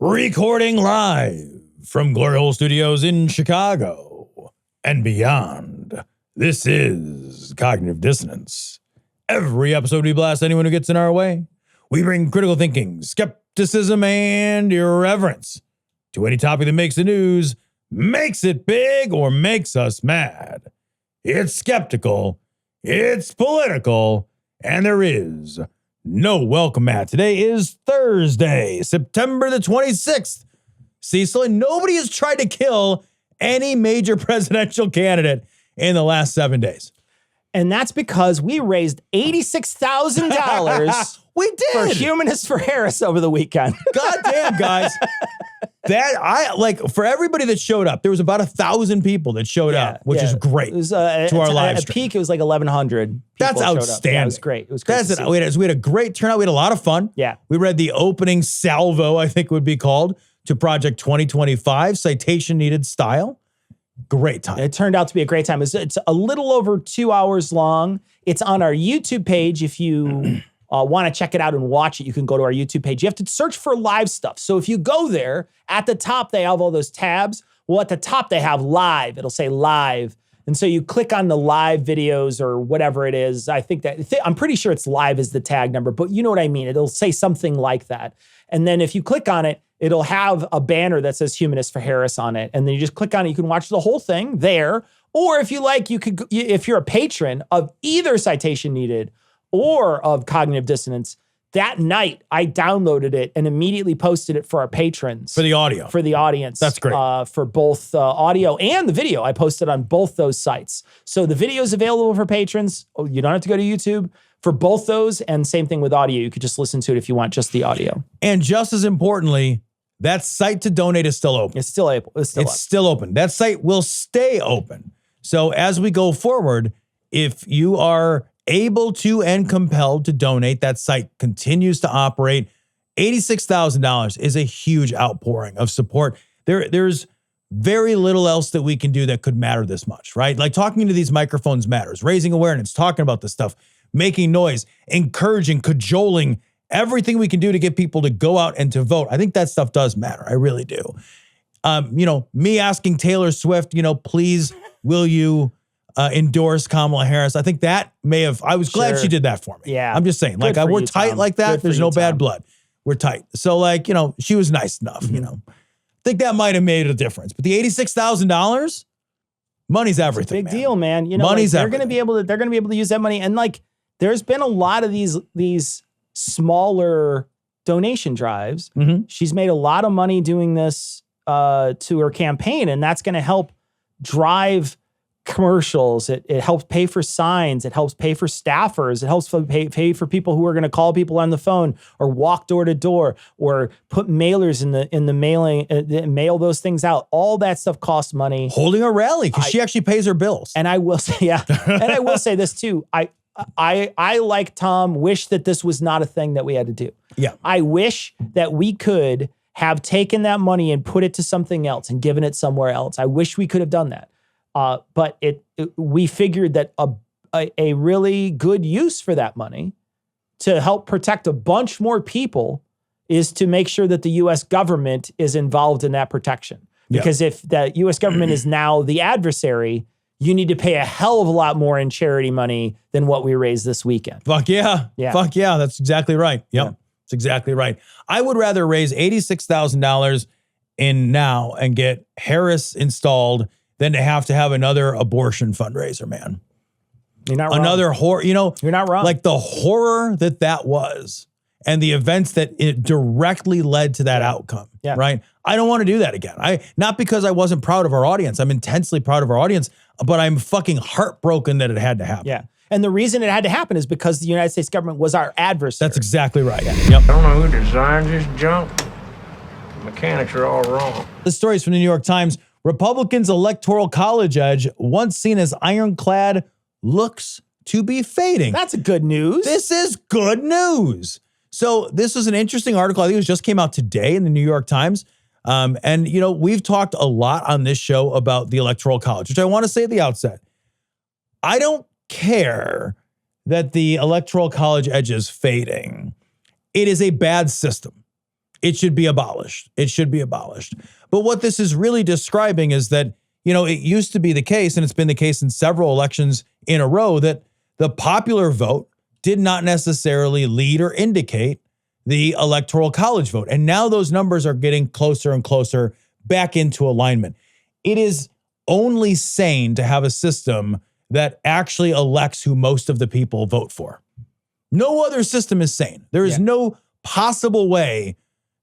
Recording live from Glory Hole Studios in Chicago and beyond. This is Cognitive Dissonance. Every episode we blast anyone who gets in our way. We bring critical thinking, skepticism, and irreverence to any topic that makes the news, makes it big, or makes us mad. It's skeptical, it's political, and there is no welcome mat. Today is Thursday, September the 26th. Cecil, and nobody has tried to kill any major presidential candidate in the last 7 days. And that's because we raised $86,000 we did for Humanists for Harris over the weekend. Goddamn, guys. For everybody that showed up, there was about 1,000 people that showed up, which is great. It was, to our live at stream. peak, it was like 1,100. That's outstanding. Yeah, it was great. It was great. We had a great turnout. We had a lot of fun. Yeah. We read the opening salvo, I think it would be called, to Project 2025, Citation Needed Style. Great time. It turned out to be a great time. It's a little over 2 hours long. It's on our YouTube page. If you want to check it out and watch it, you can go to our YouTube page. You have to search for live stuff. So if you go there, at the top, they have all those tabs. Well, at the top, they have live. It'll say live. And so you click on the live videos or whatever it is. I'm pretty sure it's live is the tag number, but you know what I mean. It'll say something like that. And then if you click on it, it'll have a banner that says Humanists for Harris on it. And then you just click on it. You can watch the whole thing there. Or if you like, if you're a patron of either Citation Needed or of Cognitive Dissonance, that night I downloaded it and immediately posted it for our patrons. For the audio. For the audience. That's great. For both audio and the video. I posted on both those sites. So the video is available for patrons. You don't have to go to YouTube for both those. And same thing with audio. You could just listen to it if you want just the audio. And just as importantly, that site to donate is still open. It's still able. It's still open. That site will stay open. So as we go forward, if you are able to and compelled to donate, that site continues to operate. $86,000 is a huge outpouring of support. There's very little else that we can do that could matter this much, right? Like talking into these microphones matters, raising awareness, talking about this stuff, making noise, encouraging, cajoling, everything we can do to get people to go out and to vote. I think that stuff does matter. I really do. Me asking Taylor Swift, please, will you endorse Kamala Harris? I think that I was glad she did that for me. Yeah. I'm just saying, we're tight like that. There's no bad blood. We're tight. So she was nice enough, I think that might've made a difference, but the $86,000, money's everything. Big deal, man. Money's they're going to be able to use that money. And there's been a lot of these smaller donation drives. Mm-hmm. She's made a lot of money doing this to her campaign, and that's going to help drive commercials. It helps pay for signs. It helps pay for staffers. It helps pay for people who are going to call people on the phone or walk door to door or put mailers in the mailing, mail those things out. All that stuff costs money. Holding a rally because she actually pays her bills. And I will say, and I will say this too. I like Tom, wish that this was not a thing that we had to do. Yeah. I wish that we could have taken that money and put it to something else and given it somewhere else. I wish we could have done that. But we figured that a really good use for that money to help protect a bunch more people is to make sure that the U.S. government is involved in that protection. Because if the U.S. government is now the adversary, you need to pay a hell of a lot more in charity money than what we raised this weekend. Fuck yeah. Fuck yeah. That's exactly right. Yep. Yeah. That's exactly right. I would rather raise $86,000 in now and get Harris installed than to have another abortion fundraiser, man. You're not wrong. Another horror, You're not wrong. Like the horror that was and the events that it directly led to that outcome, right? I don't want to do that again. Not because I wasn't proud of our audience. I'm intensely proud of our audience, but I'm fucking heartbroken that it had to happen. Yeah. And the reason it had to happen is because the United States government was our adversary. That's exactly right. Yeah. Yep. I don't know who designed this junk. The mechanics are all wrong. The stories from the New York Times. Republicans' Electoral College edge, once seen as ironclad, looks to be fading. That's good news. This is good news. So this was an interesting article. I think it just came out today in the New York Times. And we've talked a lot on this show about the Electoral College, which I want to say at the outset. I don't care that the Electoral College edge is fading. It is a bad system. It should be abolished. It should be abolished. But what this is really describing is that, it used to be the case, and it's been the case in several elections in a row, that the popular vote did not necessarily lead or indicate the Electoral College vote. And now those numbers are getting closer and closer back into alignment. It is only sane to have a system that actually elects who most of the people vote for. No other system is sane. There is no possible way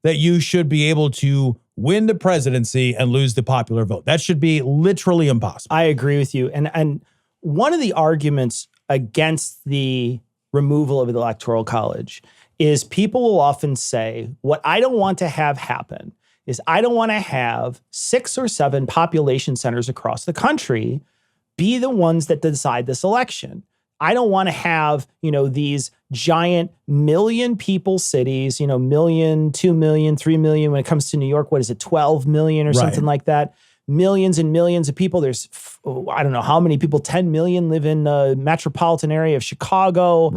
that you should be able to win the presidency and lose the popular vote. That should be literally impossible. I agree with you. And one of the arguments against the removal of the Electoral College is people will often say, what I don't want to have happen is I don't want to have 6 or 7 population centers across the country be the ones that decide this election. I don't want to have, these giant million people cities, million, 2 million, 3 million. When it comes to New York, what is it, 12 million or something like that? Millions and millions of people. There's, I don't know how many people, 10 million live in the metropolitan area of Chicago,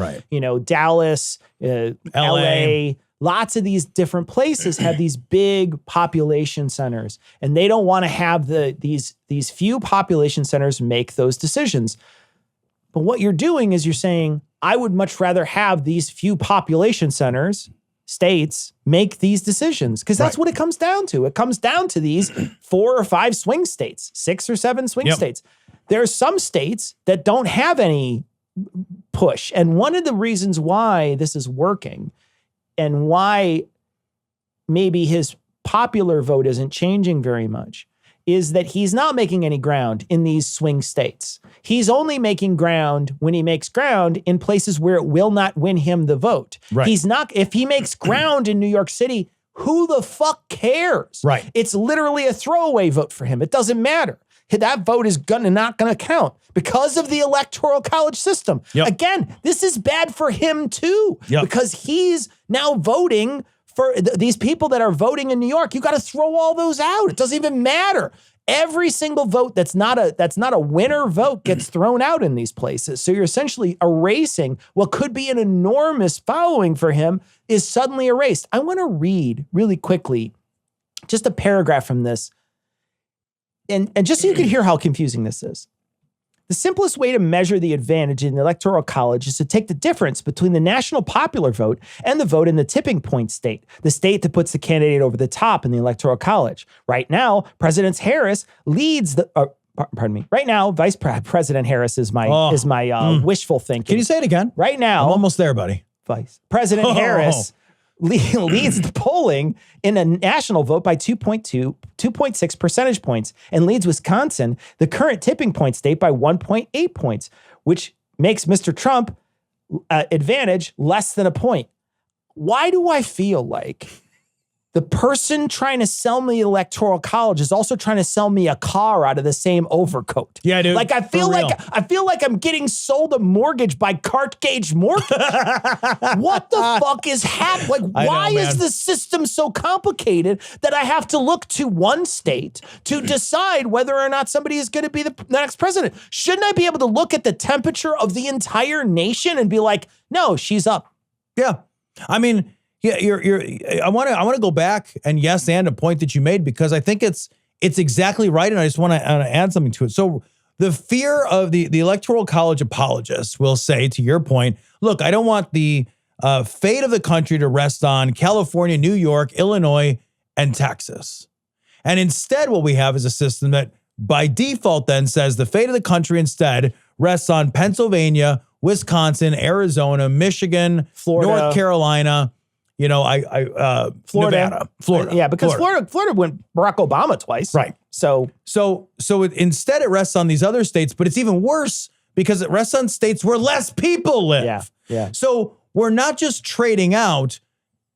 Dallas, LA. Lots of these different places have these big population centers, and they don't want to have these few population centers make those decisions. But what you're doing is you're saying, I would much rather have these few population centers, states, make these decisions, because that's what it comes down to. It comes down to these 4 or 5 swing states, 6 or 7 swing states. There are some states that don't have any push. And one of the reasons why this is working and why maybe his popular vote isn't changing very much is that he's not making any ground in these swing states. He's only making ground when he makes ground in places where it will not win him the vote. He's not, if he makes ground in New York City, who the fuck cares? It's literally a throwaway vote for him. It doesn't matter. That vote is not going to count because of the Electoral College system. Again, this is bad for him too, because he's now voting for these people that are voting in New York. You got to throw all those out. It doesn't even matter. Every single vote that's not a winner vote gets thrown out in these places. So you're essentially erasing what could be an enormous following for him is suddenly erased. I want to read really quickly just a paragraph from this. And just so you can hear how confusing this is. The simplest way to measure the advantage in the Electoral College is to take the difference between the national popular vote and the vote in the tipping point state, the state that puts the candidate over the top in the Electoral College. Right now, President Harris leads the, right now, Vice President Harris is my wishful thinking. Can you say it again? Right now. I'm almost there, buddy. Vice President Harris leads the polling in a national vote by 2.6 percentage points and leads Wisconsin, the current tipping point state, by 1.8 points, which makes Mr. Trump advantage less than a point. Why do I feel like the person trying to sell me Electoral College is also trying to sell me a car out of the same overcoat? Yeah, dude. Like I feel like I'm getting sold a mortgage by Cart Gauge Mortgage. What the fuck is happening? Like, why is the system so complicated that I have to look to one state to decide whether or not somebody is going to be the next president? Shouldn't I be able to look at the temperature of the entire nation and be like, no, she's up? Yeah. I mean, yeah, I want to go back and a point that you made, because I think it's exactly right, and I just want to add something to it. So the fear of the Electoral College apologists will say, to your point, look, I don't want the fate of the country to rest on California, New York, Illinois, and Texas. And instead, what we have is a system that by default then says the fate of the country instead rests on Pennsylvania, Wisconsin, Arizona, Michigan, Florida, North Carolina, Florida, Nevada, Florida. Yeah, because Florida went Barack Obama twice. Right. So instead it rests on these other states, but it's even worse because it rests on states where less people live. Yeah. So we're not just trading out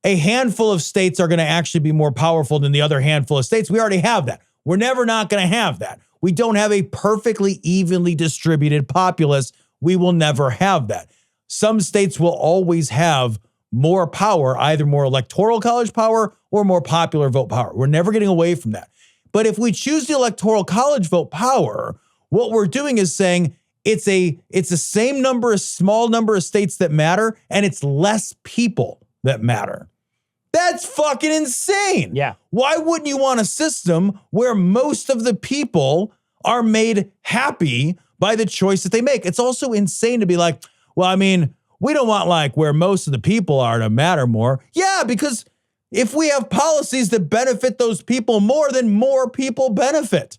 a handful of states are going to actually be more powerful than the other handful of states. We already have that. We're never not going to have that. We don't have a perfectly evenly distributed populace. We will never have that. Some states will always have more power, either more Electoral College power or more popular vote power. We're never getting away from that. But if we choose the Electoral College vote power, what we're doing is saying it's the same number, a small number of states that matter, and it's less people that matter. That's fucking insane. Yeah. Why wouldn't you want a system where most of the people are made happy by the choice that they make? It's also insane to be like, well, I mean, we don't want like where most of the people are to matter more. Yeah, because if we have policies that benefit those people more, then more people benefit.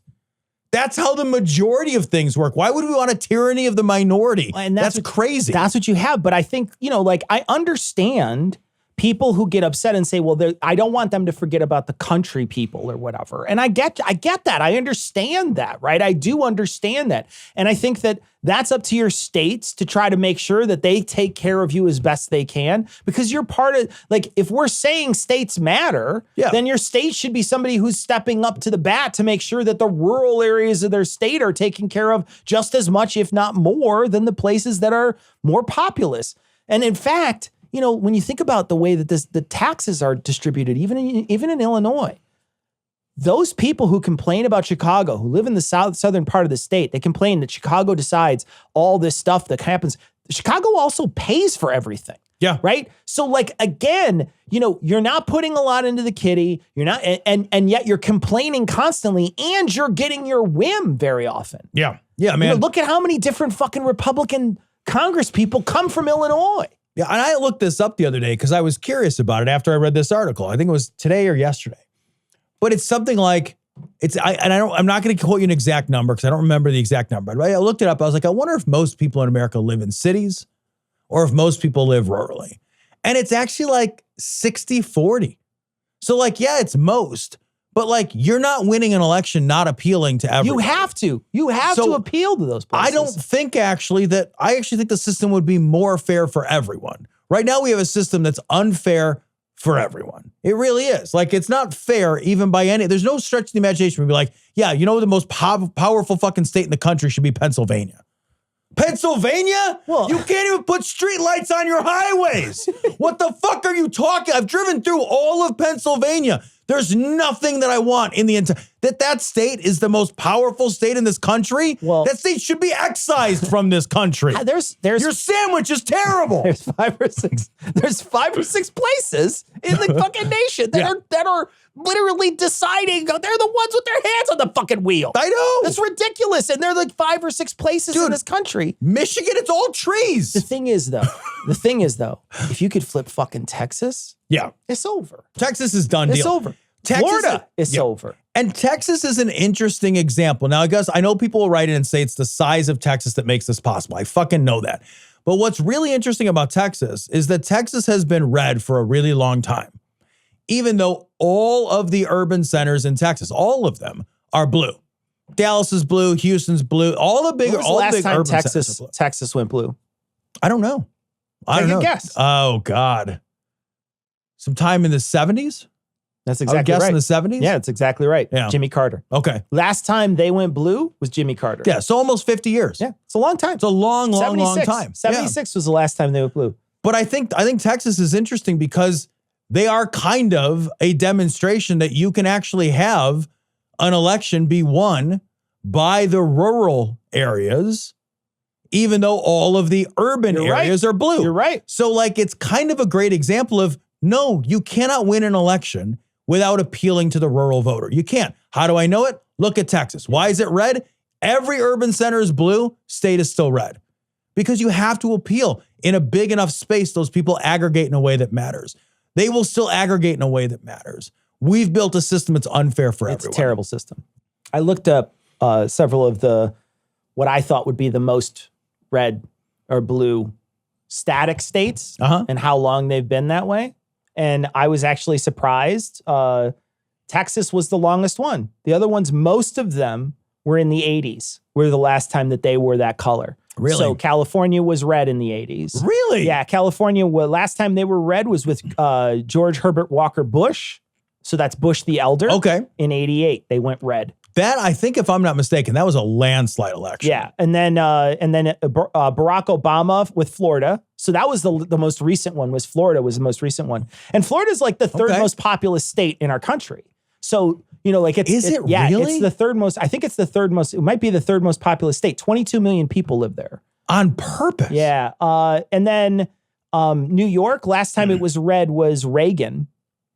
That's how the majority of things work. Why would we want a tyranny of the minority? And that's crazy. That's what you have. But I think, like I understand people who get upset and say, well, I don't want them to forget about the country people or whatever. And I get that. I understand that, right? I do understand that. And I think that that's up to your states to try to make sure that they take care of you as best they can, because you're part of, like, if we're saying states matter, then your state should be somebody who's stepping up to the bat to make sure that the rural areas of their state are taken care of just as much, if not more, than the places that are more populous. And in fact, when you think about the way that the taxes are distributed, even in Illinois, those people who complain about Chicago, who live in the southern part of the state, they complain that Chicago decides all this stuff that happens. Chicago also pays for everything. Yeah. Right. So like, again, you're not putting a lot into the kitty. You're not. And yet you're complaining constantly, and you're getting your whim very often. Yeah. Yeah, man. Look at how many different fucking Republican Congress people come from Illinois. Yeah, and I looked this up the other day because I was curious about it after I read this article. I think it was today or yesterday. But it's something like, I'm not going to quote you an exact number because I don't remember the exact number. But I looked it up. I was like, I wonder if most people in America live in cities or if most people live rurally. And it's actually like 60-40. So like, yeah, it's most. But like, you're not winning an election not appealing to everyone. You have to. You have to appeal to those places. I don't think I actually think the system would be more fair for everyone. Right now we have a system that's unfair for everyone. It really is. Like, it's not fair even by any, there's no stretch of the imagination where we'd be like, yeah, the most powerful fucking state in the country should be Pennsylvania. Pennsylvania? Well, you can't even put street lights on your highways. What the fuck are you talking? I've driven through all of Pennsylvania. There's nothing that I want in the entire, that state is the most powerful state in this country. Well, that state should be excised from this country. There's your sandwich is terrible. There's 5 or 6 places in the fucking nation that are literally deciding. They're the ones with their hands on the fucking wheel. I know. That's ridiculous. And they're like 5 or 6 places in this country. Michigan, it's all trees. The thing is though, if you could flip fucking Texas, it's over. Texas is done deal. It's over. Texas Florida is over. And Texas is an interesting example. Now, I know people will write in and say it's the size of Texas that makes this possible. I fucking know that. But what's really interesting about Texas is that Texas has been red for a really long time. Even though all of the urban centers in Texas, all of them are blue. Dallas is blue, Houston's blue, all the big, when was all the last big time urban centers are blue. Texas went blue? I don't know. I don't know. Guess. Oh God. Sometime in the 70s? That's exactly right. right. In the 70s? Yeah, that's exactly right. Yeah. Jimmy Carter. Okay. Last time they went blue was Jimmy Carter. Yeah, so almost 50 years. Yeah, it's a long time. It's a long time. 76 was the last time they went blue. But I think Texas is interesting because they are kind of a demonstration that you can actually have an election be won by the rural areas, even though all of the urban areas are blue. You're right. So like, it's kind of a great example of, no, you cannot win an election without appealing to the rural voter. You can't. How do I know it? Look at Texas. Why is it red? Every urban center is blue. State is still red. Because you have to appeal. In a big enough space, those people aggregate in a way that matters. They will still aggregate in a way that matters. We've built a system that's unfair for everyone. It's a terrible system. I looked up several of what I thought would be the most red or blue static states and how long they've been that way. And I was actually surprised. Texas was the longest one. The other ones, most of them were in the 80s, were the last time that they were that color. Really? So California was red in the 80s. Really? Yeah, California, last time they were red was with George Herbert Walker Bush. So that's Bush the Elder. Okay. In 88, they went red. That, I think, if I'm not mistaken, that was a landslide election. Yeah, and then Barack Obama with Florida. So that was the most recent one. Florida was the most recent one, and Florida is like the third most populous state in our country. So like it's really? It's the third most. I think it's the third most. It might be the third most populous state. 22 million people live there on purpose. Yeah, and then New York. Last time it was red was Reagan.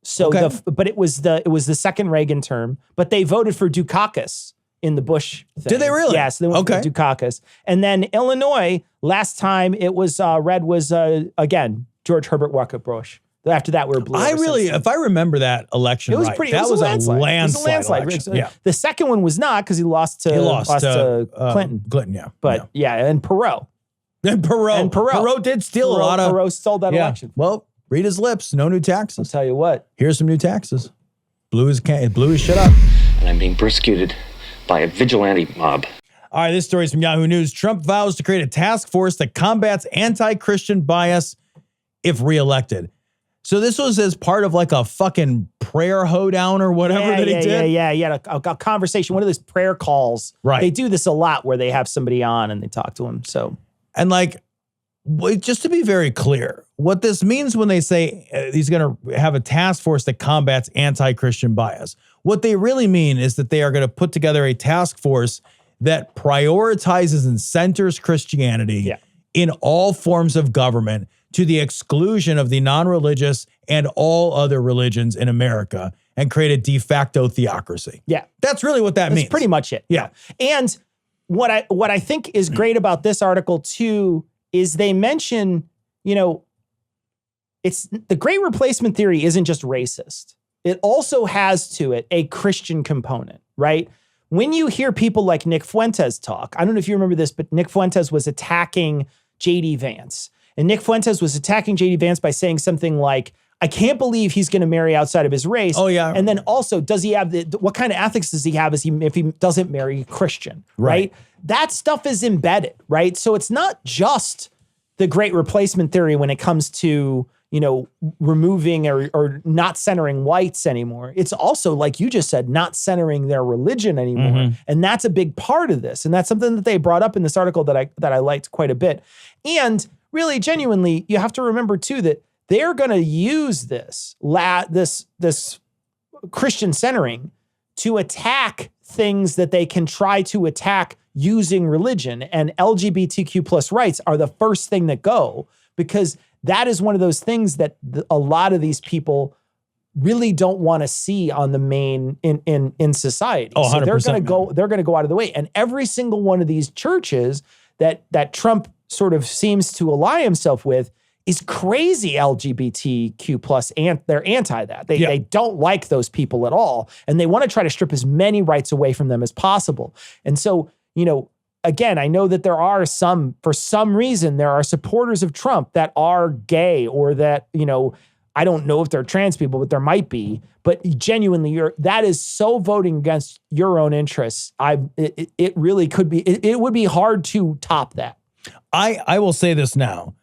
So Okay. but it was the second Reagan term, but they voted for Dukakis in the Bush thing. Did they really? Yes, they went for Dukakis. And then Illinois, last time it was red was again George Herbert Walker Bush. After that, we were blue. If I remember that election, It was right, pretty. that it was a landslide. landslide election. Yeah. The second one was not because he lost to Clinton. Clinton, yeah. But and Perot. And Perot. Perot did steal a lot of. Perot stole that election. Well, read his lips. No new I'll taxes. tell you what. Here's some new taxes. Blew his shit up. And I'm being persecuted by a vigilante mob. All right, this story is from Yahoo News. Trump vows to create a task force that combats anti-Christian bias if reelected. So this was as part of like a fucking prayer hoedown or whatever that he did? Yeah. He had a conversation, one of those prayer calls. Right. They do this a lot where they have somebody on and they talk to him. So, And like, just to be very clear, what this means when they say he's going to have a task force that combats anti-Christian bias, what they really mean is that they are going to put together a task force that prioritizes and centers Christianity in all forms of government to the exclusion of the non-religious and all other religions in America and create a de facto theocracy. Yeah. That's really what that means. That's pretty much it. Yeah. And what I think is great about this article too is they mention, it's the great replacement theory isn't just racist. It also has to it a Christian component, right? When you hear people like Nick Fuentes talk, I don't know if you remember this, but Nick Fuentes was attacking J.D. Vance. And Nick Fuentes was attacking J.D. Vance by saying something like, I can't believe he's going to marry outside of his race. Oh, yeah. And then also, does he have what kind of ethics does he have if he doesn't marry a Christian, right? That stuff is embedded, right? So it's not just the great replacement theory when it comes to, removing or not centering whites anymore. It's also, like you just said, not centering their religion anymore. Mm-hmm. And that's a big part of this. And that's something that they brought up in this article that I liked quite a bit. And really, genuinely, you have to remember too that they're going to use this Christian centering to attack things that they can try to attack using religion. And LGBTQ plus rights are the first thing that go, because that is one of those things that a lot of these people really don't want to see on the main in society. Oh, 100%, so they're going to go out of the way. And every single one of these churches that Trump sort of seems to ally himself with is crazy LGBTQ plus, and they're anti that. They don't like those people at all. And they want to try to strip as many rights away from them as possible. And so, again, I know that there are for some reason, there are supporters of Trump that are gay or that, I don't know if they're trans people, but there might be. But genuinely, that is so voting against your own interests. It really could be, it would be hard to top that. I will say this now.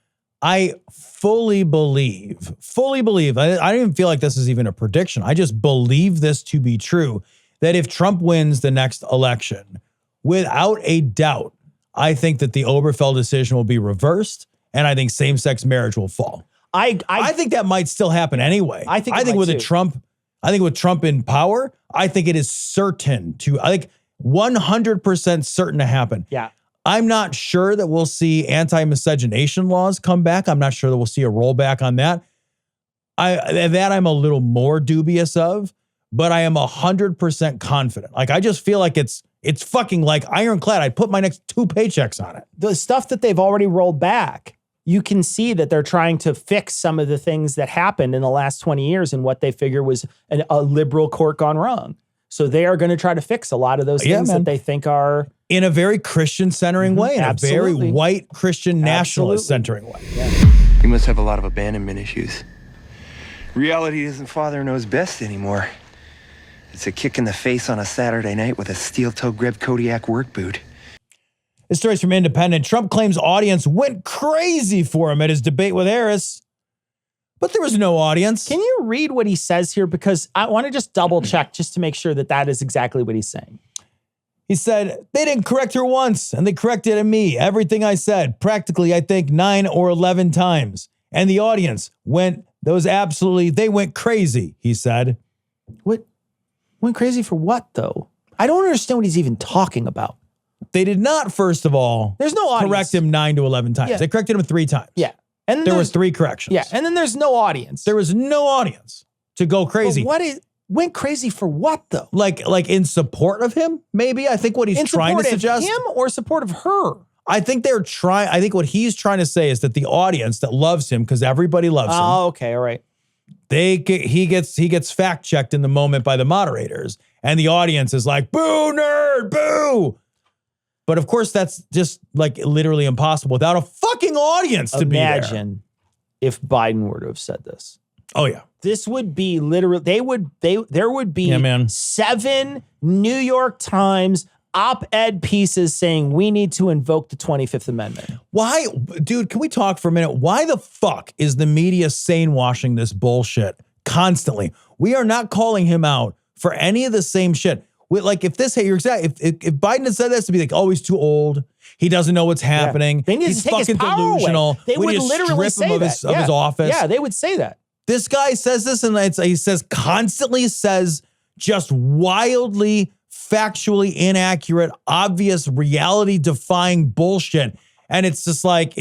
I fully believe, I don't even feel like this is even a prediction. I just believe this to be true, that if Trump wins the next election, without a doubt, I think that the Obergefell decision will be reversed, and I think same-sex marriage will fall. I think that might still happen anyway. I think with Trump in power, I think it is certain to, 100% certain to happen. Yeah. I'm not sure that we'll see anti-miscegenation laws come back. I'm not sure that we'll see a rollback on that. I'm a little more dubious of, but I am 100% confident. I just feel like it's fucking like Ironclad. I'd put my next 2 paychecks on it. The stuff that they've already rolled back, you can see that they're trying to fix some of the things that happened in the last 20 years and what they figure was a liberal court gone wrong. So they are going to try to fix a lot of those things that they think are... in a very Christian centering way, in a very white Christian nationalist centering way. Yeah. You must have a lot of abandonment issues. Reality isn't father knows best anymore. It's a kick in the face on a Saturday night with a steel-toe grip Kodiak work boot. This story's from Independent. Trump claims audience went crazy for him at his debate with Harris, but there was no audience. Can you read what he says here? Because I want to just double check just to make sure that is exactly what he's saying. He said, they didn't correct her once, and they corrected me. Everything I said, practically, I think, 9 or 11 times. And the audience they went crazy, he said. What? Went crazy for what, though? I don't understand what he's even talking about. They did not, first of all, there's no audience. Correct him 9 to 11 times. Yeah. They corrected him 3 times. Yeah. And there was 3 corrections. Yeah. And then there's no audience. There was no audience. to go crazy. But went crazy for what though? Like in support of him, maybe? I think what he's trying to suggest. In support of him or support of her? I think I think what he's trying to say is that the audience that loves him, because everybody loves him. Oh, okay, all right. He gets fact checked in the moment by the moderators, and the audience is like, boo, nerd, boo. But of course, that's just like literally impossible without a fucking audience to be there. Imagine if Biden were to have said this. Oh yeah. This would be literally, there would be Yeah, man. 7 New York Times op-ed pieces saying we need to invoke the 25th Amendment. Why, dude, can we talk for a minute? Why the fuck is the media sane washing this bullshit constantly? We are not calling him out for any of the same shit. Like if Biden had said this, to be like, oh, he's too old. He doesn't know what's happening. They need he's to take his fucking power delusional. away. They We would need to literally strip say him that. of his office. Yeah, they would say that. This guy says this, and he constantly says just wildly, factually inaccurate, obvious, reality-defying bullshit. And it's just like,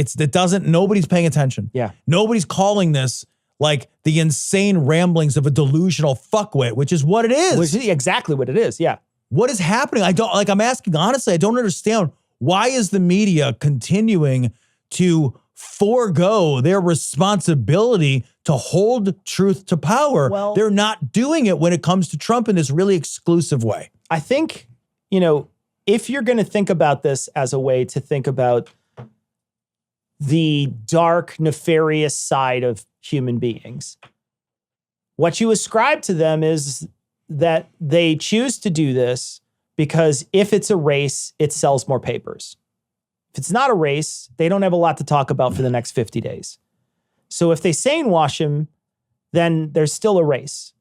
nobody's paying attention. Yeah. Nobody's calling this like the insane ramblings of a delusional fuckwit, which is what it is. Which is exactly what it is, yeah. What is happening? I'm asking honestly, I don't understand. Why is the media continuing to forego their responsibility to hold truth to power? Well, they're not doing it when it comes to Trump in this really exclusive way. I think, if you're going to think about this as a way to think about the dark, nefarious side of human beings, what you ascribe to them is that they choose to do this because if it's a race, it sells more papers. If it's not a race, they don't have a lot to talk about for the next 50 days. So if they sane wash him, then there's still a race.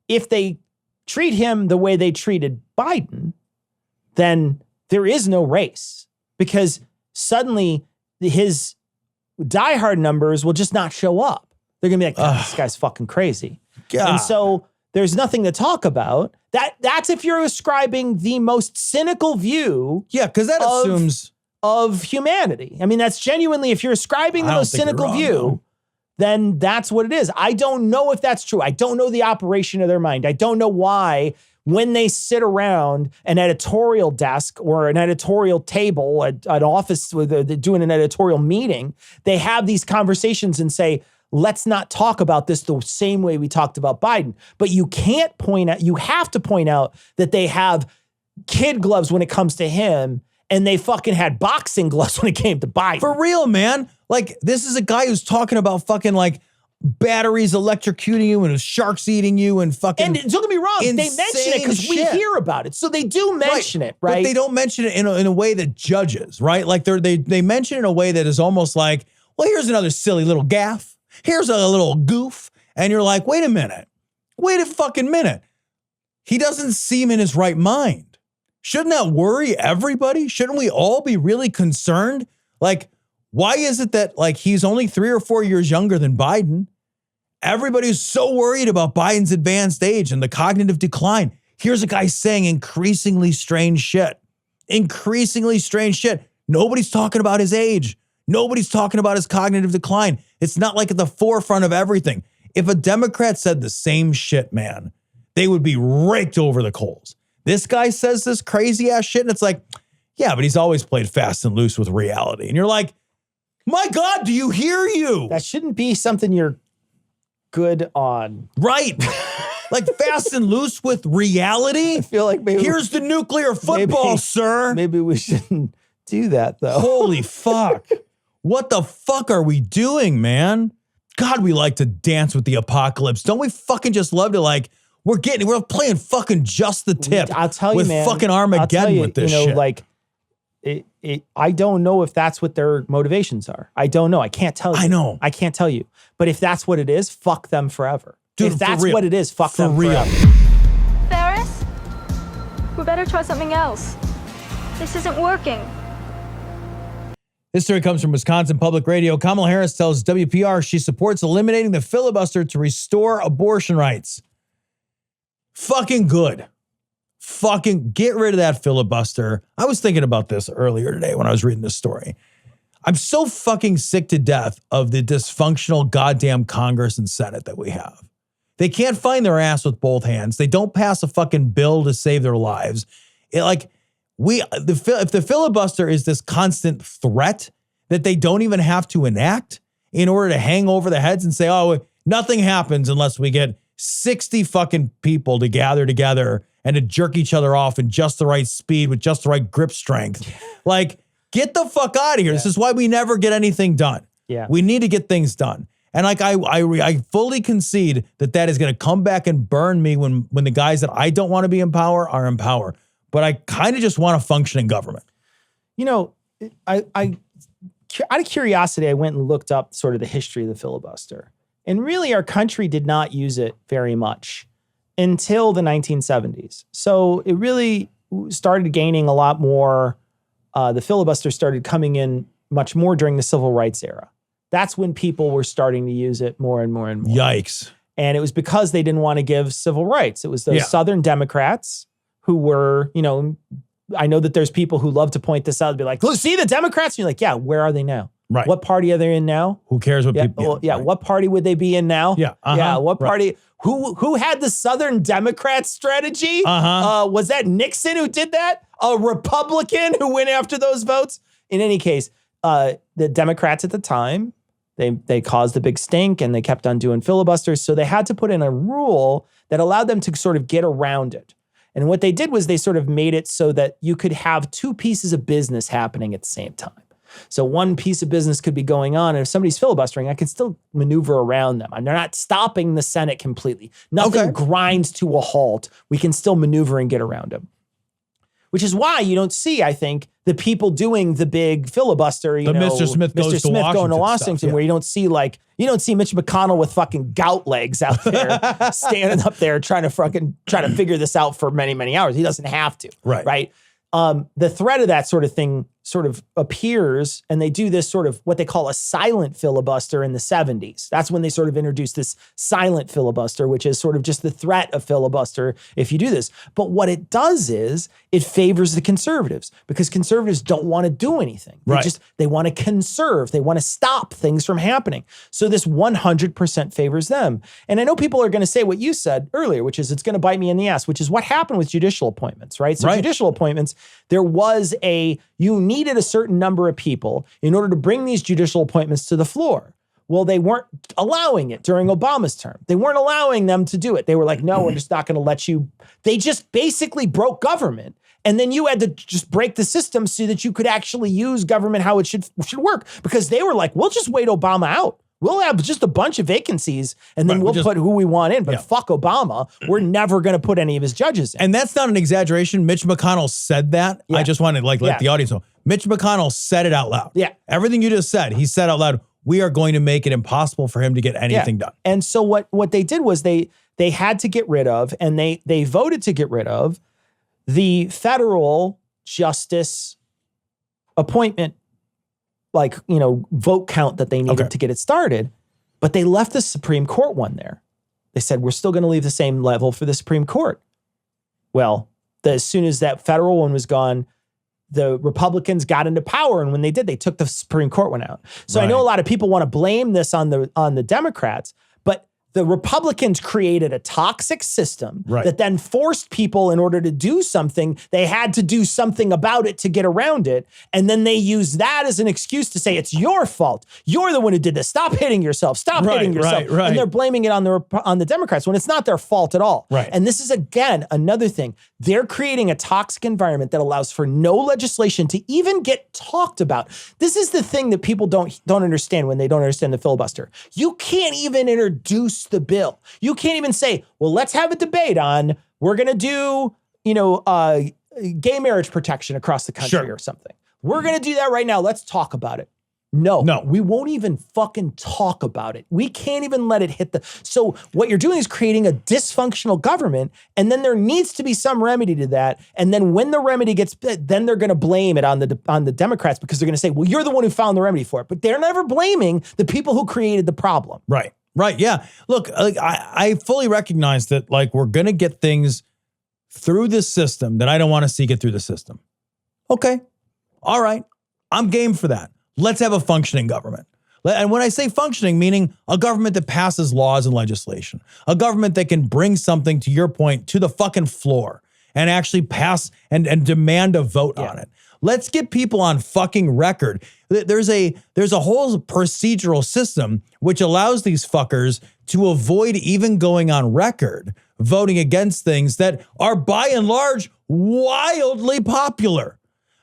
If they treat him the way they treated Biden, then there is no race because suddenly his diehard numbers will just not show up. They're going to be like, this guy's fucking crazy. God. And so there's nothing to talk about. That's if you're ascribing the most cynical view. Yeah, because that assumes of humanity. I mean, that's genuinely, if you're ascribing the most cynical view, then that's what it is. I don't know if that's true. I don't know the operation of their mind. I don't know why when they sit around an editorial desk or an editorial table at an office where they're doing an editorial meeting, they have these conversations and say, let's not talk about this the same way we talked about Biden. But you can't you have to point out that they have kid gloves when it comes to him, and they fucking had boxing gloves when it came to Biden. For real, man. Like, this is a guy who's talking about fucking like batteries electrocuting you and sharks eating you and fucking. And don't get me wrong, they mention it because we hear about it. So they do mention it, right? But they don't mention it in a way that judges, right? Like they mention it in a way that is almost like, well, here's another silly little gaffe. Here's a little goof. And you're like, wait a minute. Wait a fucking minute. He doesn't seem in his right mind. Shouldn't that worry everybody? Shouldn't we all be really concerned? Like, why is it that like he's only 3 or 4 years younger than Biden? Everybody's so worried about Biden's advanced age and the cognitive decline. Here's a guy saying increasingly strange shit. Increasingly strange shit. Nobody's talking about his age. Nobody's talking about his cognitive decline. It's not like at the forefront of everything. If a Democrat said the same shit, man, they would be raked over the coals. This guy says this crazy ass shit, and it's like, yeah, but he's always played fast and loose with reality. And you're like, my God, do you hear you? That shouldn't be something you're good on. Right. Like fast and loose with reality? I feel like maybe here's the nuclear football, sir. Maybe we shouldn't do that, though. Holy fuck. What the fuck are we doing, man? God, we like to dance with the apocalypse. Don't we fucking just love to like, we're playing fucking just the tip. I'll tell you, with man. Fucking Armageddon with this shit. Like, I don't know if that's what their motivations are. I don't know. I can't tell you. I know. I can't tell you. But if that's what it is, fuck them forever. Dude, if that's real. what it is, fuck for them real. forever. Ferris, we better try something else. This isn't working. This story comes from Wisconsin Public Radio. Kamala Harris tells WPR she supports eliminating the filibuster to restore abortion rights. Fucking good. Fucking get rid of that filibuster. I was thinking about this earlier today when I was reading this story. I'm so fucking sick to death of the dysfunctional goddamn Congress and Senate that we have. They can't find their ass with both hands. They don't pass a fucking bill to save their lives. If the filibuster is this constant threat that they don't even have to enact in order to hang over the heads and say, oh, nothing happens unless we get 60 fucking people to gather together and to jerk each other off in just the right speed with just the right grip strength. Like, get the fuck out of here. This is why we never get anything done. Yeah. We need to get things done. And like, I fully concede that is going to come back and burn me when the guys that I don't want to be in power are in power. But I kind of just want a functioning government. You know, I out of curiosity, I went and looked up sort of the history of the filibuster. And really, our country did not use it very much until the 1970s. So it really started gaining a lot more. The filibuster started coming in much more during the civil rights era. That's when people were starting to use it more and more and more. Yikes. And it was because they didn't want to give civil rights. It was those Southern Democrats who were, you know, I know that there's people who love to point this out and be like, look, see the Democrats? And you're like, yeah, where are they now? Right. What party are they in now? Who cares what people... Well, yeah. Right. What party would they be in now? Yeah. Yeah. What party... Who had the Southern Democrat strategy? Was that Nixon who did that? A Republican who went after those votes? In any case, the Democrats at the time, they caused a big stink and they kept on doing filibusters. So they had to put in a rule that allowed them to sort of get around it. And what they did was they sort of made it so that you could have two pieces of business happening at the same time. So one piece of business could be going on, and if somebody's filibustering, I can still maneuver around them. And they're not stopping the Senate completely. Nothing grinds to a halt. We can still maneuver and get around them. Which is why you don't see, I think, the people doing the big filibuster, Mr. Smith going to Washington stuff, where you don't see Mitch McConnell with fucking gout legs out there standing up there trying to figure this out for many, many hours. He doesn't have to. Right. The threat of that sort of thing sort of appears, and they do this sort of what they call a silent filibuster in the 70s. That's when they sort of introduced this silent filibuster, which is sort of just the threat of filibuster if you do this. But what it does is it favors the conservatives because conservatives don't want to do anything. They want to conserve. They want to stop things from happening. So this 100% favors them. And I know people are going to say what you said earlier, which is it's going to bite me in the ass, which is what happened with judicial appointments, right? So judicial appointments, there was you needed a certain number of people in order to bring these judicial appointments to the floor. Well, they weren't allowing it during Obama's term. They weren't allowing them to do it. They were like, no, we're just not going to let you. They just basically broke government. And then you had to just break the system so that you could actually use government how it should work. Because they were like, we'll just wait Obama out. We'll have just a bunch of vacancies and then we'll put who we want in. But fuck Obama. We're never going to put any of his judges in. And that's not an exaggeration. Mitch McConnell said that. I just want to let the audience know. Mitch McConnell said it out loud. Yeah. Everything you just said, he said out loud, we are going to make it impossible for him to get anything done. And so what they did was they had to get rid of, and they voted to get rid of the federal justice appointment vote count that they needed to get it started, but they left the Supreme Court one there. They said, we're still going to leave the same level for the Supreme Court. Well, as soon as that federal one was gone, the Republicans got into power. And when they did, they took the Supreme Court one out. So I know a lot of people want to blame this on the Democrats, but the Republicans created a toxic system that then forced people, in order to do something, they had to do something about it to get around it. And then they used that as an excuse to say, it's your fault. You're the one who did this. Stop hitting yourself. Stop hitting yourself. And they're blaming it on the Democrats when it's not their fault at all. And this is, again, another thing. They're creating a toxic environment that allows for no legislation to even get talked about. This is the thing that people don't understand when they don't understand the filibuster. You can't even introduce the bill. You can't even say, well, let's have a debate on, we're going to do, gay marriage protection across the country or something. We're going to do that right now. Let's talk about it. No, we won't even fucking talk about it. We can't even let it hit so what you're doing is creating a dysfunctional government, and then there needs to be some remedy to that. And then when the remedy gets, then they're going to blame it on the Democrats, because they're going to say, well, you're the one who found the remedy for it. But they're never blaming the people who created the problem. Right. Yeah. Look, I fully recognize that we're going to get things through this system that I don't want to see get through the system. Okay. All right. I'm game for that. Let's have a functioning government. And when I say functioning, meaning a government that passes laws and legislation, a government that can bring something, to your point, to the fucking floor and actually pass and demand a vote on it. Let's get people on fucking record. There's a whole procedural system which allows these fuckers to avoid even going on record, voting against things that are by and large wildly popular.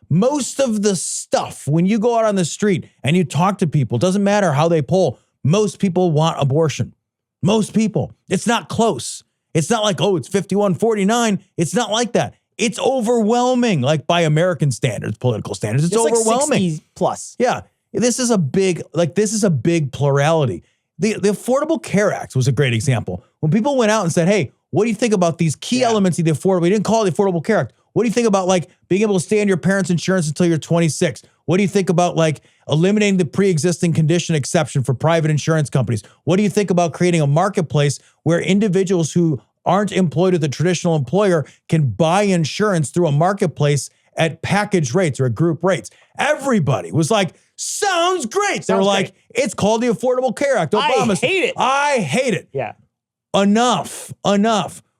Most of the stuff, when you go out on the street and you talk to people, doesn't matter how they poll, most people want abortion. Most people. It's not close. It's not like, oh, it's 51-49. It's not like that. It's overwhelming, like by American standards, political standards. It's overwhelming. Like 60 plus. Yeah. This is a big plurality. The Affordable Care Act was a great example. When people went out and said, hey, what do you think about these key elements of the Affordable? We didn't call it the Affordable Care Act. What do you think about like being able to stay on your parents' insurance until you're 26? What do you think about like eliminating the pre-existing condition exception for private insurance companies? What do you think about creating a marketplace where individuals who aren't employed with a traditional employer can buy insurance through a marketplace at package rates or at group rates? Everybody was like, sounds great. They were like, it's called the Affordable Care Act. Obama I hate it. Yeah. Enough.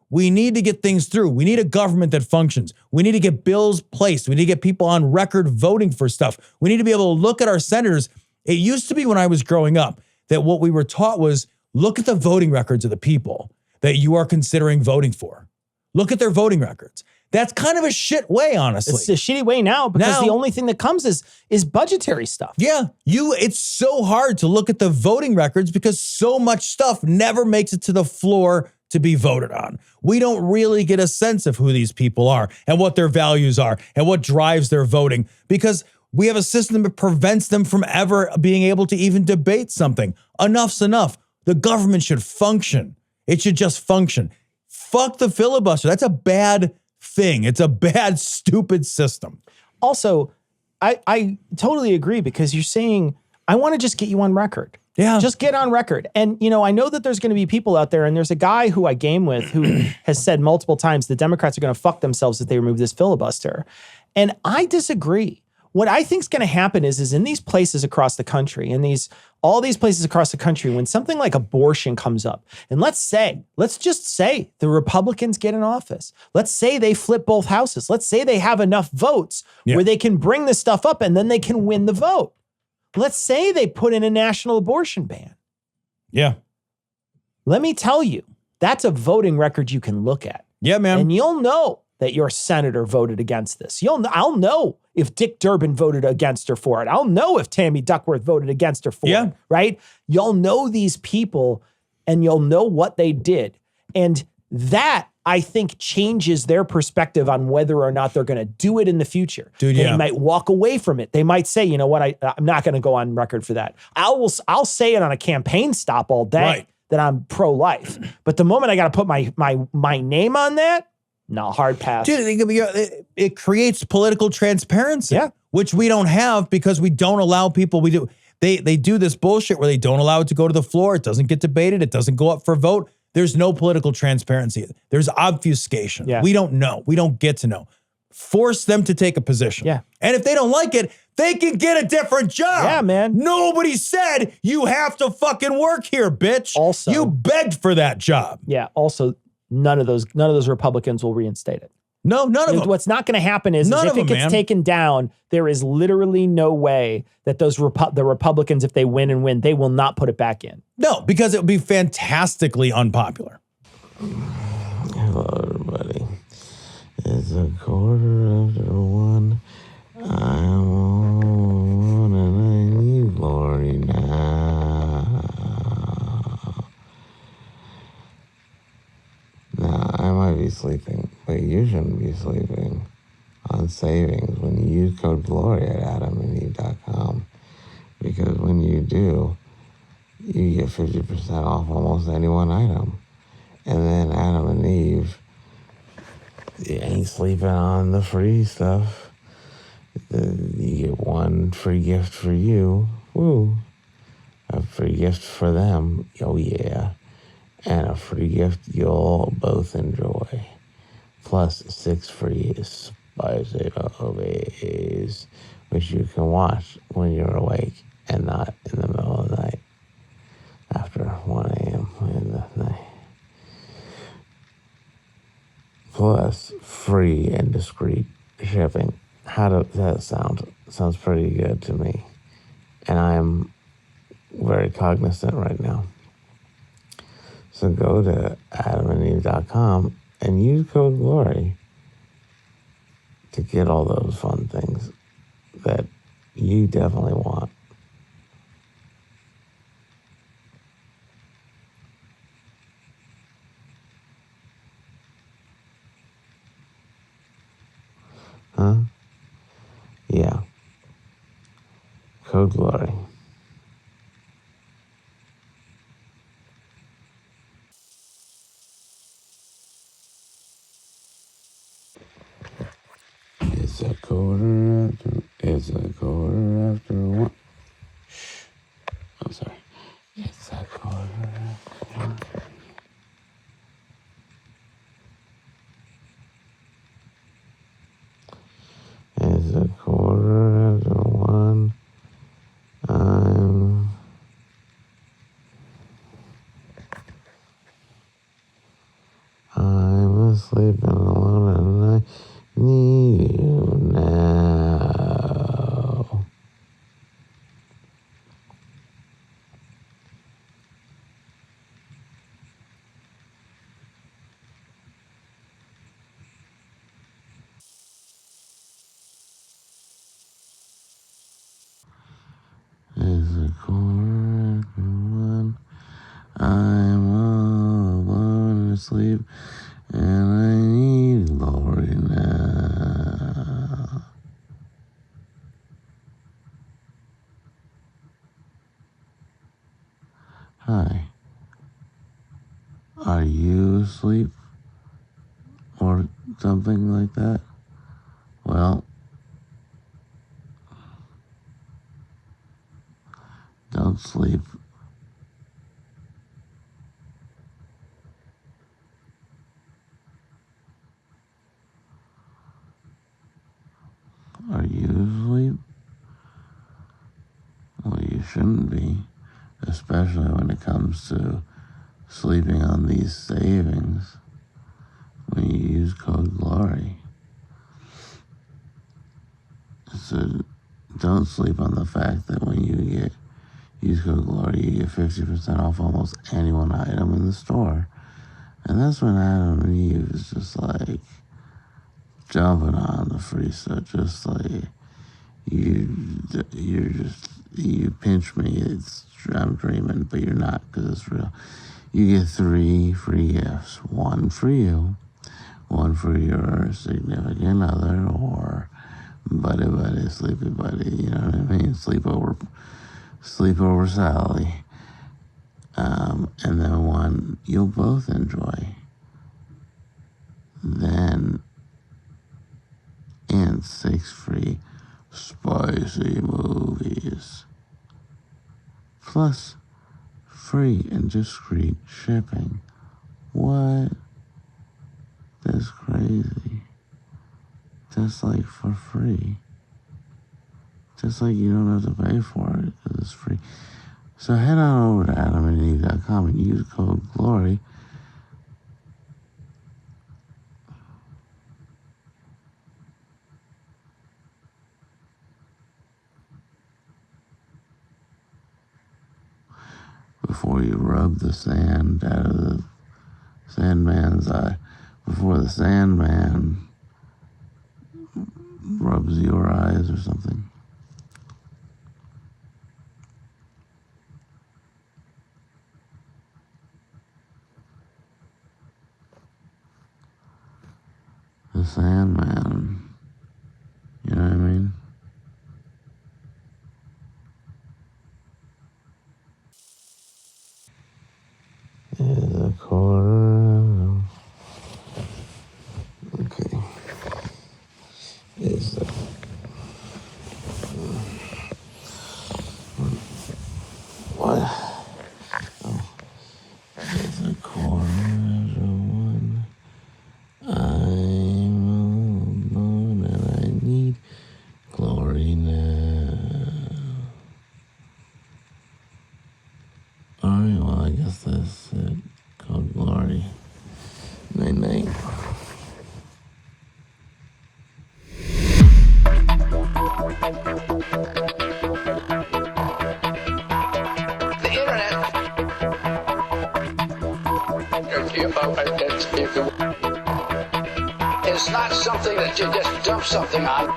We need to get things through. We need a government that functions. We need to get bills placed. We need to get people on record voting for stuff. We need to be able to look at our senators. It used to be when I was growing up that what we were taught was look at the voting records of the people that you are considering voting for. Look at their voting records. That's kind of a shit way, honestly. It's a shitty way now because the only thing that comes is budgetary stuff. Yeah. It's so hard to look at the voting records because so much stuff never makes it to the floor to be voted on. We don't really get a sense of who these people are and what their values are and what drives their voting because we have a system that prevents them from ever being able to even debate something. Enough's enough. The government should function. It should just function. Fuck the filibuster. That's a bad thing. It's a bad, stupid system. Also, I totally agree because you're saying, I want to just get you on record. Yeah. Just get on record. And, I know that there's going to be people out there, and there's a guy who I game with who has said multiple times the Democrats are going to fuck themselves if they remove this filibuster. And I disagree. What I think is going to happen is in these places across the country, all these places across the country, when something like abortion comes up, and let's just say the Republicans get in office. Let's say they flip both houses. Let's say they have enough votes where they can bring this stuff up and then they can win the vote. Let's say they put in a national abortion ban. Yeah. Let me tell you, that's a voting record you can look at. Yeah, man. And you'll know that your senator voted against this. I'll know if Dick Durbin voted against her for it. I'll know if Tammy Duckworth voted against her for it, right? You'll know these people and you'll know what they did. And that, I think, changes their perspective on whether or not they're going to do it in the future. Dude, they might walk away from it. They might say, you know what, I'm not going to go on record for that. I'll say it on a campaign stop all day that I'm pro-life. But the moment I got to put my name on that, no, hard pass. Dude, it creates political transparency, which we don't have because we don't allow people. They do this bullshit where they don't allow it to go to the floor. It doesn't get debated. It doesn't go up for vote. There's no political transparency. There's obfuscation. Yeah. We don't know. We don't get to know. Force them to take a position. Yeah. And if they don't like it, they can get a different job. Yeah, man. Nobody said you have to fucking work here, bitch. Also, you begged for that job. Yeah. Also, none of those Republicans will reinstate it. No, none of them. What's not going to happen is if it gets taken down, there is literally no way that the Republicans, if they win, they will not put it back in. No, because it would be fantastically unpopular. Hello, everybody. It's 1:15. I'm on and I need glory now. Now, I might be sleeping, but you shouldn't be sleeping on savings when you use code GLORY at adamandeve.com. Because when you do, you get 50% off almost any one item. And then Adam and Eve, you ain't sleeping on the free stuff. You get one free gift for you. Woo. A free gift for them. Oh, yeah. And a free gift you'll both enjoy. Plus 6 free spicy movies, which you can watch when you're awake and not in the middle of the night after 1 a.m. in the night. Plus, free and discreet shipping. How does that sound? Sounds pretty good to me. And I'm very cognizant right now. So go to adamandeve.com and use code GLORY to get all those fun things that you definitely want. Huh? Yeah. Code GLORY. It's a quarter after one. Shh. I'm sorry. It's a quarter after one. It's a quarter after one. I'm asleep and alone and I need you now. It's a quarter after one. I'm all alone and asleep and I need glory now. Hi. Are you asleep? Or something like that? Well, don't sleep. Are you asleep? Well, you shouldn't be, especially when it comes to sleeping on these savings when you use code GLORY. So don't sleep on the fact that when you use code GLORY, you get 50% off almost any one item in the store. And that's when Adam and Eve is just like jumping on the free stuff, just like you pinch me. I'm dreaming, but you're not because it's real. You get 3 free gifts: 1 for you, 1 for your significant other or buddy, sleepy buddy. You know what I mean? Sleepover Sally. And then 1 you'll both enjoy. Then, and 6 free spicy movies. Plus, free and discreet shipping. What? That's crazy. That's like for free. Just like you don't have to pay for it because it's free. So head on over to adamandeve.com and use code GLORY. Before you rub the sand out of the Sandman's eye, before the Sandman rubs your eyes or something. The Sandman, you know what I mean? Is a quarter. Okay. Is the what? Oh, it's a quarter after one. I'm alone and I need glory now. It's not something that you just dump something on.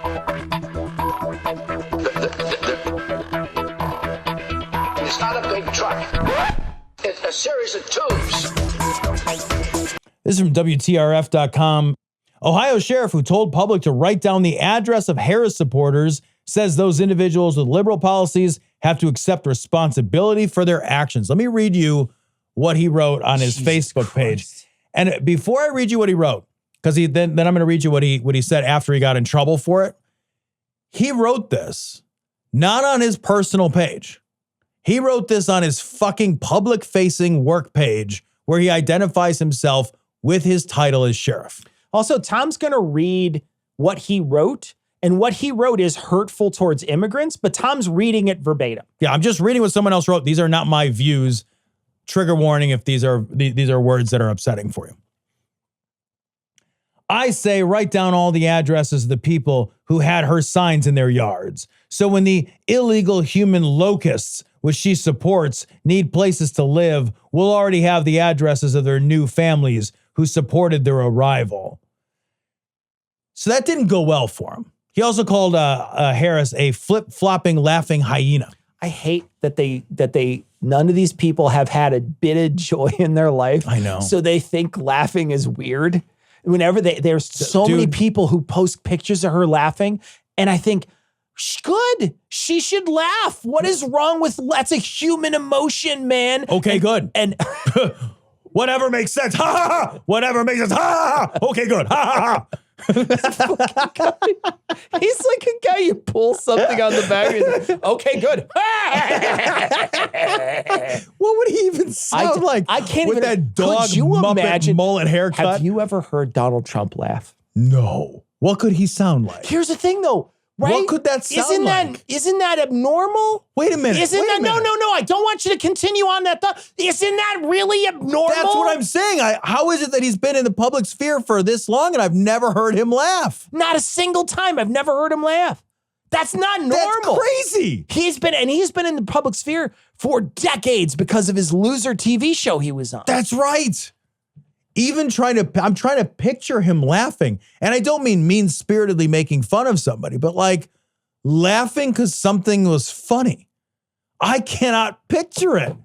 It's not a big truck. It's a series of tubes. This is from WTRF.com. Ohio sheriff who told public to write down the address of Harris supporters says those individuals with liberal policies have to accept responsibility for their actions. Let me read you what he wrote on his Facebook page. And before I read you what he wrote, because then I'm going to read you what he said after he got in trouble for it. He wrote this not on his personal page. He wrote this on his fucking public-facing work page where he identifies himself with his title as sheriff. Also, Tom's going to read what he wrote, and what he wrote is hurtful towards immigrants, but Tom's reading it verbatim. Yeah, I'm just reading what someone else wrote. These are not my views. Trigger warning if these are words that are upsetting for you. I say write down all the addresses of the people who had her signs in their yards. So when the illegal human locusts, which she supports, need places to live, we'll already have the addresses of their new families who supported their arrival. So that didn't go well for him. He also called Harris a flip-flopping, laughing hyena. I hate that none of these people have had a bit of joy in their life. I know. So they think laughing is weird. Whenever there's so many people who post pictures of her laughing, and I think, good, she should laugh. What is wrong with, that's a human emotion, man. Okay, good. And whatever makes sense. Ha ha ha. Whatever makes sense. Ha ha ha. Okay, good. Ha ha ha. He's like a guy you pull something on the back. Okay, good. What would he even sound like? I can't with even. That dog could you Muppet imagine mullet haircut. Have you ever heard Donald Trump laugh? No. What could he sound like? Here's the thing, though. Right? What could that sound like? Isn't that abnormal? Wait a minute. No. I don't want you to continue on that thought. Isn't that really abnormal? That's what I'm saying. How is it that he's been in the public sphere for this long and I've never heard him laugh? Not a single time. I've never heard him laugh. That's not normal. That's crazy. He's been in the public sphere for decades because of his loser TV show he was on. That's right. I'm trying to picture him laughing. And I don't mean mean-spiritedly making fun of somebody, but like laughing because something was funny. I cannot picture it.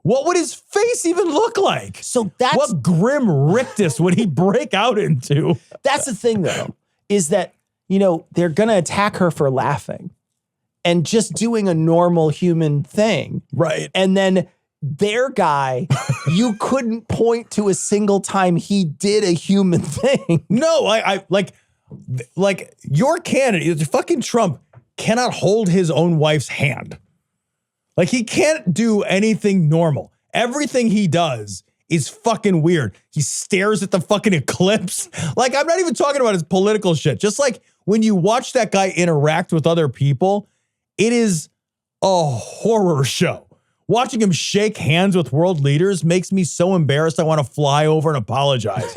What would his face even look like? So that's what grim rictus would he break out into? That's the thing, though, is that, they're going to attack her for laughing and just doing a normal human thing. Right. And then their guy, you couldn't point to a single time he did a human thing. No, I like your candidate, fucking Trump, cannot hold his own wife's hand. Like he can't do anything normal. Everything he does is fucking weird. He stares at the fucking eclipse. Like I'm not even talking about his political shit. Just like when you watch that guy interact with other people, it is a horror show. Watching him shake hands with world leaders makes me so embarrassed. I want to fly over and apologize.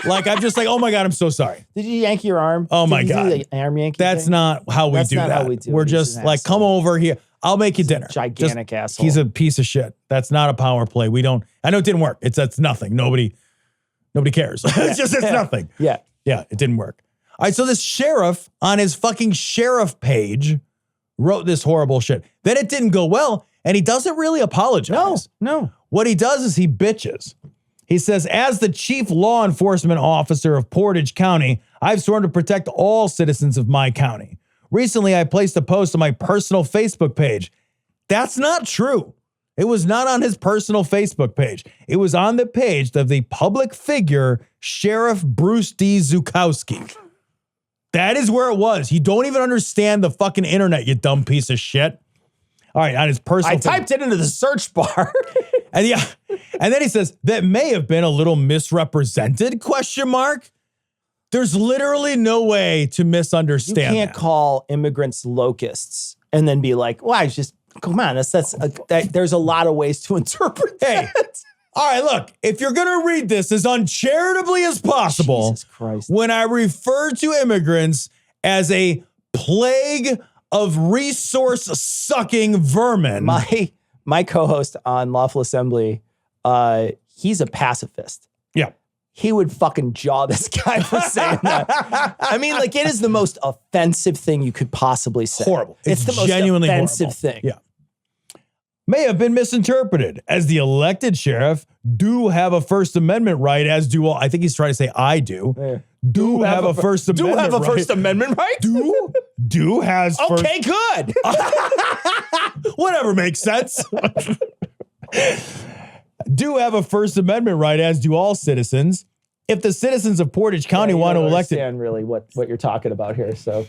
Like, I'm just like, oh my God, I'm so sorry. Did you yank your arm? Oh my God. Did you do the arm yanking That's thing? not how we do that. How we do We're it. just like, come over here. I'll make you dinner. Gigantic asshole. He's a piece of shit. That's not a power play. I know it didn't work. That's nothing. Nobody cares. It's nothing. Yeah. Yeah, it didn't work. All right, so this sheriff on his fucking sheriff page wrote this horrible shit. Then it didn't go well. And he doesn't really apologize. No. What he does is he bitches. He says, as the chief law enforcement officer of Portage County, I've sworn to protect all citizens of my county. Recently, I placed a post on my personal Facebook page. That's not true. It was not on his personal Facebook page. It was on the page of the public figure, Sheriff Bruce D. Zukowski. That is where it was. You don't even understand the fucking internet, you dumb piece of shit. All right, on his personal. I typed it into the search bar. And then he says, that may have been a little misrepresented, ? There's literally no way to misunderstand. You can't call immigrants locusts and then be like, well, come on, there's a lot of ways to interpret that. Hey, all right, look, if you're going to read this as uncharitably as possible, Jesus Christ. When I refer to immigrants as a plague of resource-sucking vermin. My co-host on Lawful Assembly, he's a pacifist. Yeah. he would fucking jaw this guy for saying that. I mean, like, it is the most offensive thing you could possibly say. Horrible. It's the most genuinely offensive horrible. thing. Yeah. May have been misinterpreted as the elected sheriff do have a First Amendment right, as do all. I think he's trying to say I do. Yeah. Do have a First Amendment right. Do have a First Amendment right? Do has first. Okay, good. Whatever makes sense. Do have a First Amendment right, as do all citizens. If the citizens of Portage County want to elect understand really what you're talking about here. So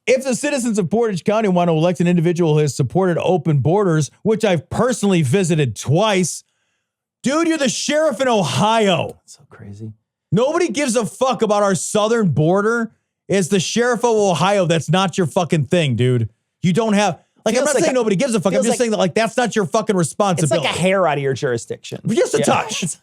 if the citizens of Portage County want to elect an individual who has supported open borders, which I've personally visited twice, dude, you're the sheriff in Ohio. That's so crazy. Nobody gives a fuck about our southern border. It's the sheriff of Ohio. That's not your fucking thing, dude. You don't have, like, I'm not saying nobody gives a fuck. I'm just saying that, like, that's not your fucking responsibility. It's like a hair out of your jurisdiction. Just a touch.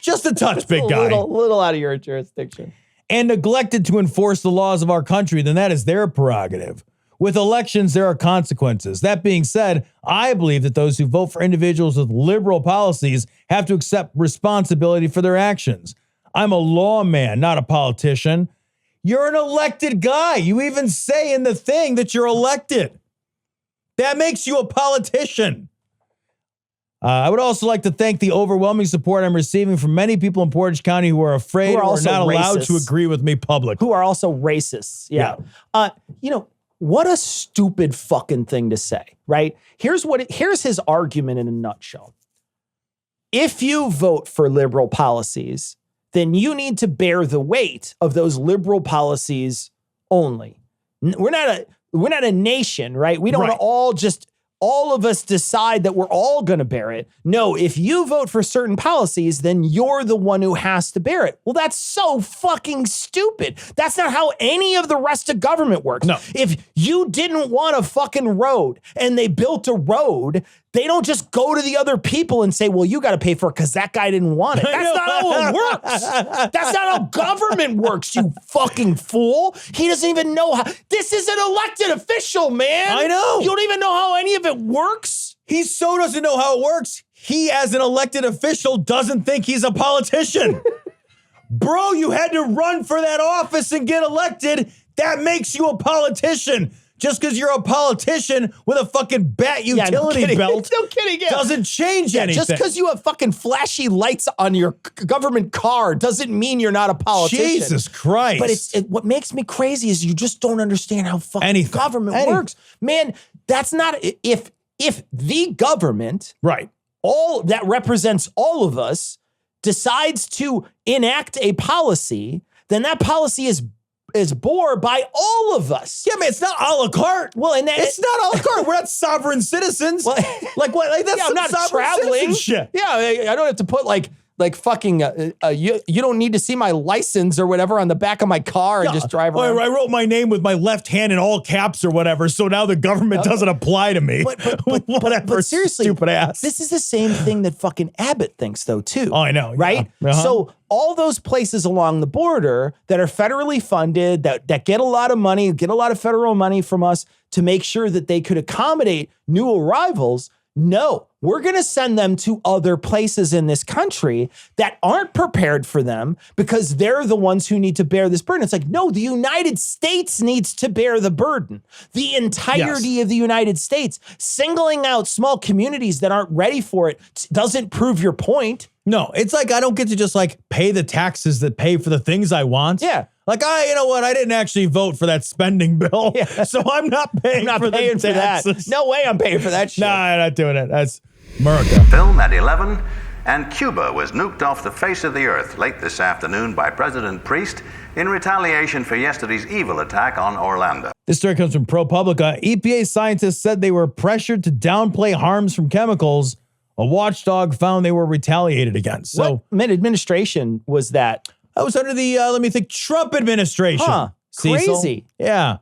Just a touch, big guy. Little out of your jurisdiction. And neglected to enforce the laws of our country, then that is their prerogative. With elections, there are consequences. That being said, I believe that those who vote for individuals with liberal policies have to accept responsibility for their actions. I'm a lawman, not a politician. You're an elected guy. You even say in the thing that you're elected. That makes you a politician. I would also like to thank the overwhelming support I'm receiving from many people in Portage County who are afraid or are not allowed to agree with me publicly. Who are also racists. Yeah. You know, what a stupid fucking thing to say, right? Here's his argument in a nutshell. If you vote for liberal policies, then you need to bear the weight of those liberal policies only. We're not a nation, right? We don't all of us decide that we're all going to bear it. No, if you vote for certain policies, then you're the one who has to bear it. Well, that's so fucking stupid. That's not how any of the rest of government works. No. If you didn't want a fucking road and they built a road, they don't just go to the other people and say, well, you got to pay for it because that guy didn't want it. That's not how it works. That's not how government works, you fucking fool. He doesn't even know how. This is an elected official, man. I know. You don't even know how any of it works. He so doesn't know how it works. He, as an elected official, doesn't think he's a politician. Bro, you had to run for that office and get elected. That makes you a politician. Just because you're a politician with a fucking bat utility belt doesn't change anything. Just because you have fucking flashy lights on your government car doesn't mean you're not a politician. Jesus Christ. But what makes me crazy is you just don't understand how fucking government works. Man, that's not, if the government, right, all that represents all of us, decides to enact a policy, then that policy is bore by all of us. Yeah, man, it's not a la carte. Well, and it's not a la carte. We're not sovereign citizens. Well, like what? Like that's I'm not traveling. Shit. Yeah, I don't have to put like fucking you don't need to see my license or whatever on the back of my car and just drive around. I wrote my name with my left hand in all caps or whatever, so now the government doesn't apply to me. But seriously, stupid ass. This is the same thing that fucking Abbott thinks, though, too. Oh, I know. Right? Yeah. Uh-huh. So all those places along the border that are federally funded, that get a lot of money, get a lot of federal money from us to make sure that they could accommodate new arrivals. No, we're going to send them to other places in this country that aren't prepared for them because they're the ones who need to bear this burden. It's like, no, the United States needs to bear the burden. The entirety of the United States. Singling out small communities that aren't ready for it doesn't prove your point. No, it's like I don't get to just like pay the taxes that pay for the things I want. Yeah. Like, you know what? I didn't actually vote for that spending bill, so I'm not paying for that. No way I'm paying for that shit. Nah, I'm not doing it. That's America. Film at 11, and Cuba was nuked off the face of the earth late this afternoon by President Priest in retaliation for yesterday's evil attack on Orlando. This story comes from ProPublica. EPA scientists said they were pressured to downplay harms from chemicals. A watchdog found they were retaliated against. So, what administration was that? I was under the, Trump administration. Huh, crazy. Yeah.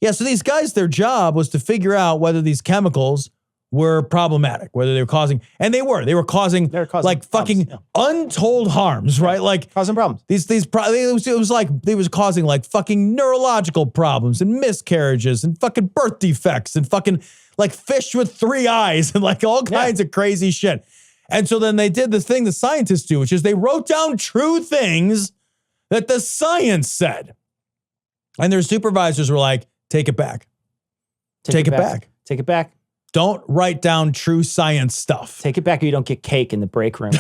Yeah, so these guys, their job was to figure out whether these chemicals were problematic, whether they were causing, and they were causing like fucking untold harms, right? Like causing problems. It was like they was causing like fucking neurological problems and miscarriages and fucking birth defects and fucking like fish with 3 eyes and like all kinds of crazy shit. And so then they did the thing the scientists do, which is they wrote down true things that the science said. And their supervisors were like, take it back. Take it back. Take it back. Don't write down true science stuff. Take it back or you don't get cake in the break room.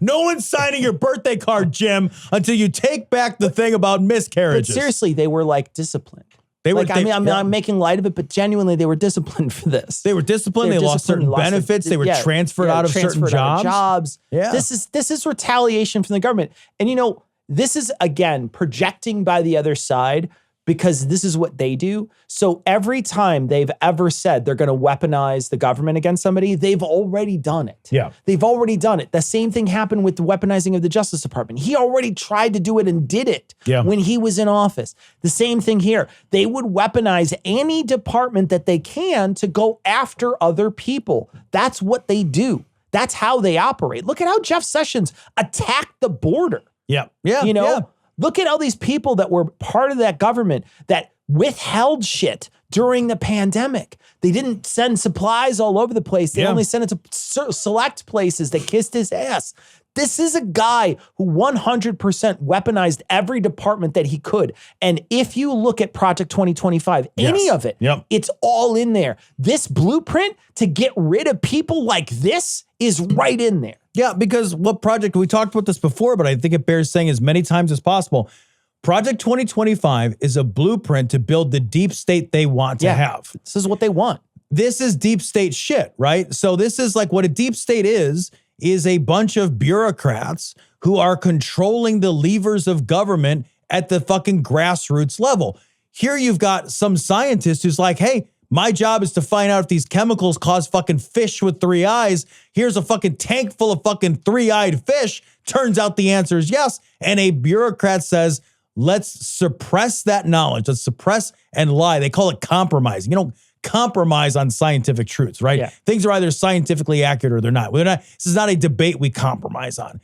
No one's signing your birthday card, Jim, until you take back the thing about miscarriages. But seriously, they were like disciplined. I'm making light of it, but genuinely, they were disciplined for this. They were disciplined. They lost certain benefits. They were transferred out of certain jobs. Yeah. This is retaliation from the government. And you know, this is, again, projecting by the other side because this is what they do. So every time they've ever said they're going to weaponize the government against somebody, they've already done it. Yeah. They've already done it. The same thing happened with the weaponizing of the Justice Department. He already tried to do it and did it when he was in office. The same thing here. They would weaponize any department that they can to go after other people. That's what they do. That's how they operate. Look at how Jeff Sessions attacked the border. Yeah. Yeah. You know, look at all these people that were part of that government that withheld shit during the pandemic. They didn't send supplies all over the place. They only sent it to select places that kissed his ass. This is a guy who 100% weaponized every department that he could. And if you look at Project 2025, any of it, it's all in there. This blueprint to get rid of people like this is right in there. Yeah, because what project, we talked about this before, but I think it bears saying as many times as possible. Project 2025 is a blueprint to build the deep state they want to have. This is what they want. This is deep state shit, right? So this is like what a deep state is a bunch of bureaucrats who are controlling the levers of government at the fucking grassroots level. Here you've got some scientist who's like, hey, my job is to find out if these chemicals cause fucking fish with 3 eyes. Here's a fucking tank full of fucking 3-eyed fish. Turns out the answer is yes. And a bureaucrat says, let's suppress that knowledge. Let's suppress and lie. They call it compromising. You don't compromise on scientific truths, right? Yeah. Things are either scientifically accurate or they're not. This is not a debate we compromise on.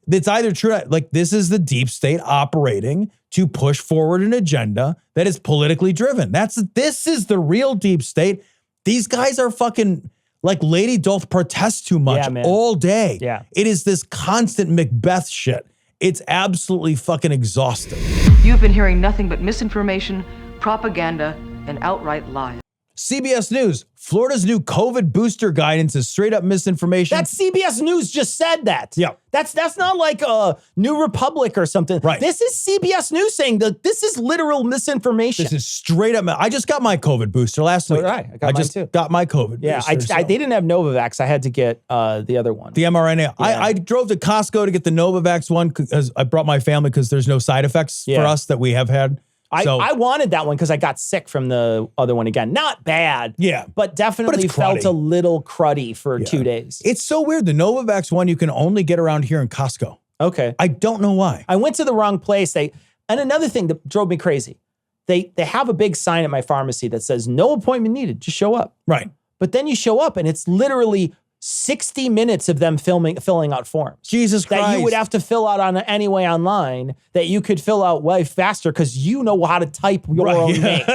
It's either true, like this is the deep state operating to push forward an agenda that is politically driven. This is the real deep state. These guys are fucking like Lady Doth protest too much all day. Yeah. It is this constant Macbeth shit. It's absolutely fucking exhausting. You've been hearing nothing but misinformation, propaganda, and outright lies. CBS News, Florida's new COVID booster guidance is straight up misinformation. That's CBS News just said that. Yeah. That's not like a New Republic or something. Right. This is CBS News saying that this is literal misinformation. This is straight up. I just got my COVID booster last week. So did I. I got mine too. Got my COVID booster. They didn't have Novavax. I had to get the other one. The mRNA. Yeah. I drove to Costco to get the Novavax one because I brought my family because there's no side effects for us that we have had. I wanted that one because I got sick from the other one again. Not bad. Yeah. But definitely felt a little cruddy for 2 days. It's so weird. The Novavax one you can only get around here in Costco. Okay. I don't know why. I went to the wrong place. And another thing that drove me crazy, they have a big sign at my pharmacy that says no appointment needed, just show up. Right. But then you show up and it's literally 60 minutes of them filling out forms. Jesus Christ. That you would have to fill out anyway online that you could fill out way faster because you know how to type your own name.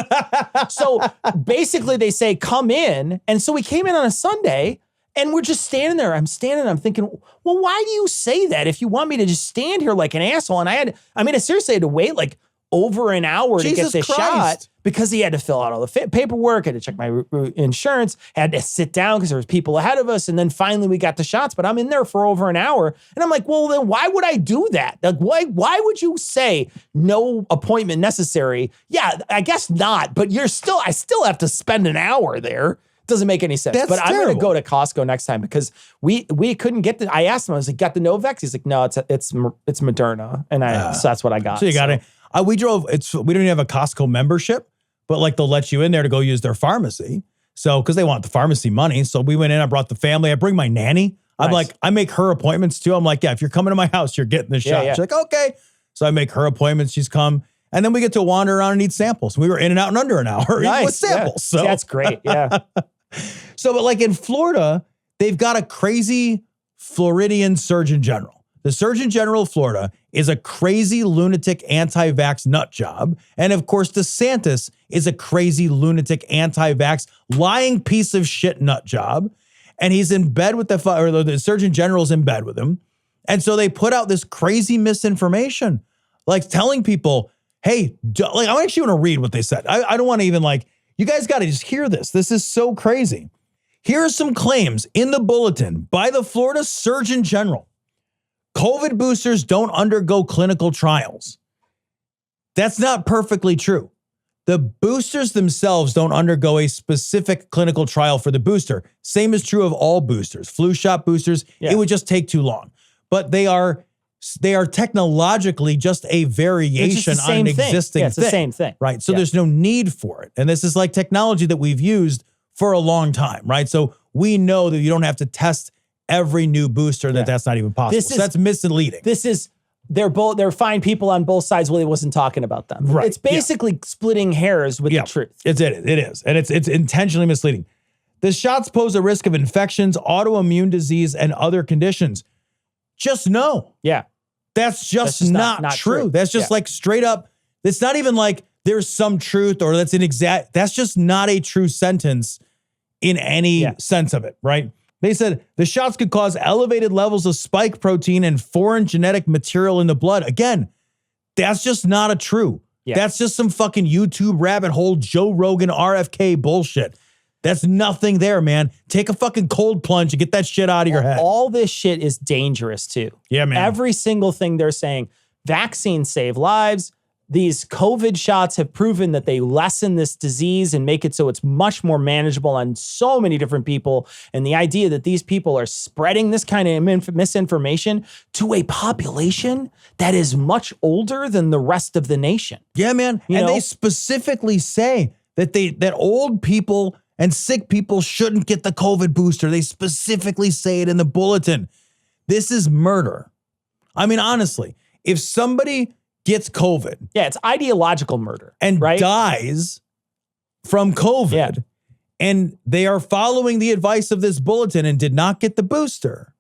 So basically they say, come in. And so we came in on a Sunday and we're just standing there. I'm thinking, well, why do you say that if you want me to just stand here like an asshole? And I seriously had to wait like over an hour to get this shot because he had to fill out all the paperwork, had to check my insurance, had to sit down because there was people ahead of us. And then finally we got the shots, but I'm in there for over an hour. And I'm like, well, then why would I do that? Like, why would you say no appointment necessary? Yeah, I guess not, but I still have to spend an hour there. Doesn't make any sense. That's but I'm terrible. going to go to Costco next time because we couldn't get I asked him, I was like, got the Novavax? He's like, no, it's Moderna. And so that's what I got. So you got it. We don't even have a Costco membership, but like they'll let you in there to go use their pharmacy. So, because they want the pharmacy money. So we went in, I brought the family, I bring my nanny. I'm like, I make her appointments too. I'm like, yeah, if you're coming to my house, you're getting the shot. Yeah. She's like, okay. So I make her appointments. She's come. And then we get to wander around and eat samples. We were in and out in under an hour with samples. Yeah. So That's great. Yeah. So, but like in Florida, they've got a crazy Floridian Surgeon General. The Surgeon General of Florida is a crazy lunatic anti-vax nut job. And of course, DeSantis is a crazy lunatic anti-vax lying piece of shit nut job. And he's in bed with the Surgeon General's in bed with him. And so they put out this crazy misinformation, like telling people, hey, I actually want to read what they said. I don't want to even you guys got to just hear this. This is so crazy. Here are some claims in the bulletin by the Florida Surgeon General. COVID boosters don't undergo clinical trials. That's not perfectly true. The boosters themselves don't undergo a specific clinical trial for the booster. Same is true of all boosters. Flu shot boosters, it would just take too long. But they are technologically just a variation on an existing thing. It's the same thing. Right. So there's no need for it. And this is like technology that we've used for a long time, right? So we know that you don't have to test every new booster, that's not even possible. So that's misleading. They're fine people on both sides. Willie wasn't talking about them. Right. It's basically splitting hairs with the truth. It is. And it's intentionally misleading. The shots pose a risk of infections, autoimmune disease, and other conditions. Just no. Yeah. That's just not true. That's just straight up. It's not even like there's some truth or that's just not a true sentence in any sense of it, right? They said the shots could cause elevated levels of spike protein and foreign genetic material in the blood. Again, that's just not a true. Yeah. That's just some fucking YouTube rabbit hole, Joe Rogan, RFK bullshit. That's nothing there, man. Take a fucking cold plunge and get that shit out of your head. All this shit is dangerous too. Yeah, man. Every single thing they're saying, vaccines save lives. These COVID shots have proven that they lessen this disease and make it so it's much more manageable on so many different people. And the idea that these people are spreading this kind of misinformation to a population that is much older than the rest of the nation. Yeah, man. And they specifically say that old people and sick people shouldn't get the COVID booster. They specifically say it in the bulletin. This is murder. I mean, honestly, if somebody gets COVID. Yeah, it's ideological murder. And dies from COVID. And they are following the advice of this bulletin and did not get the booster.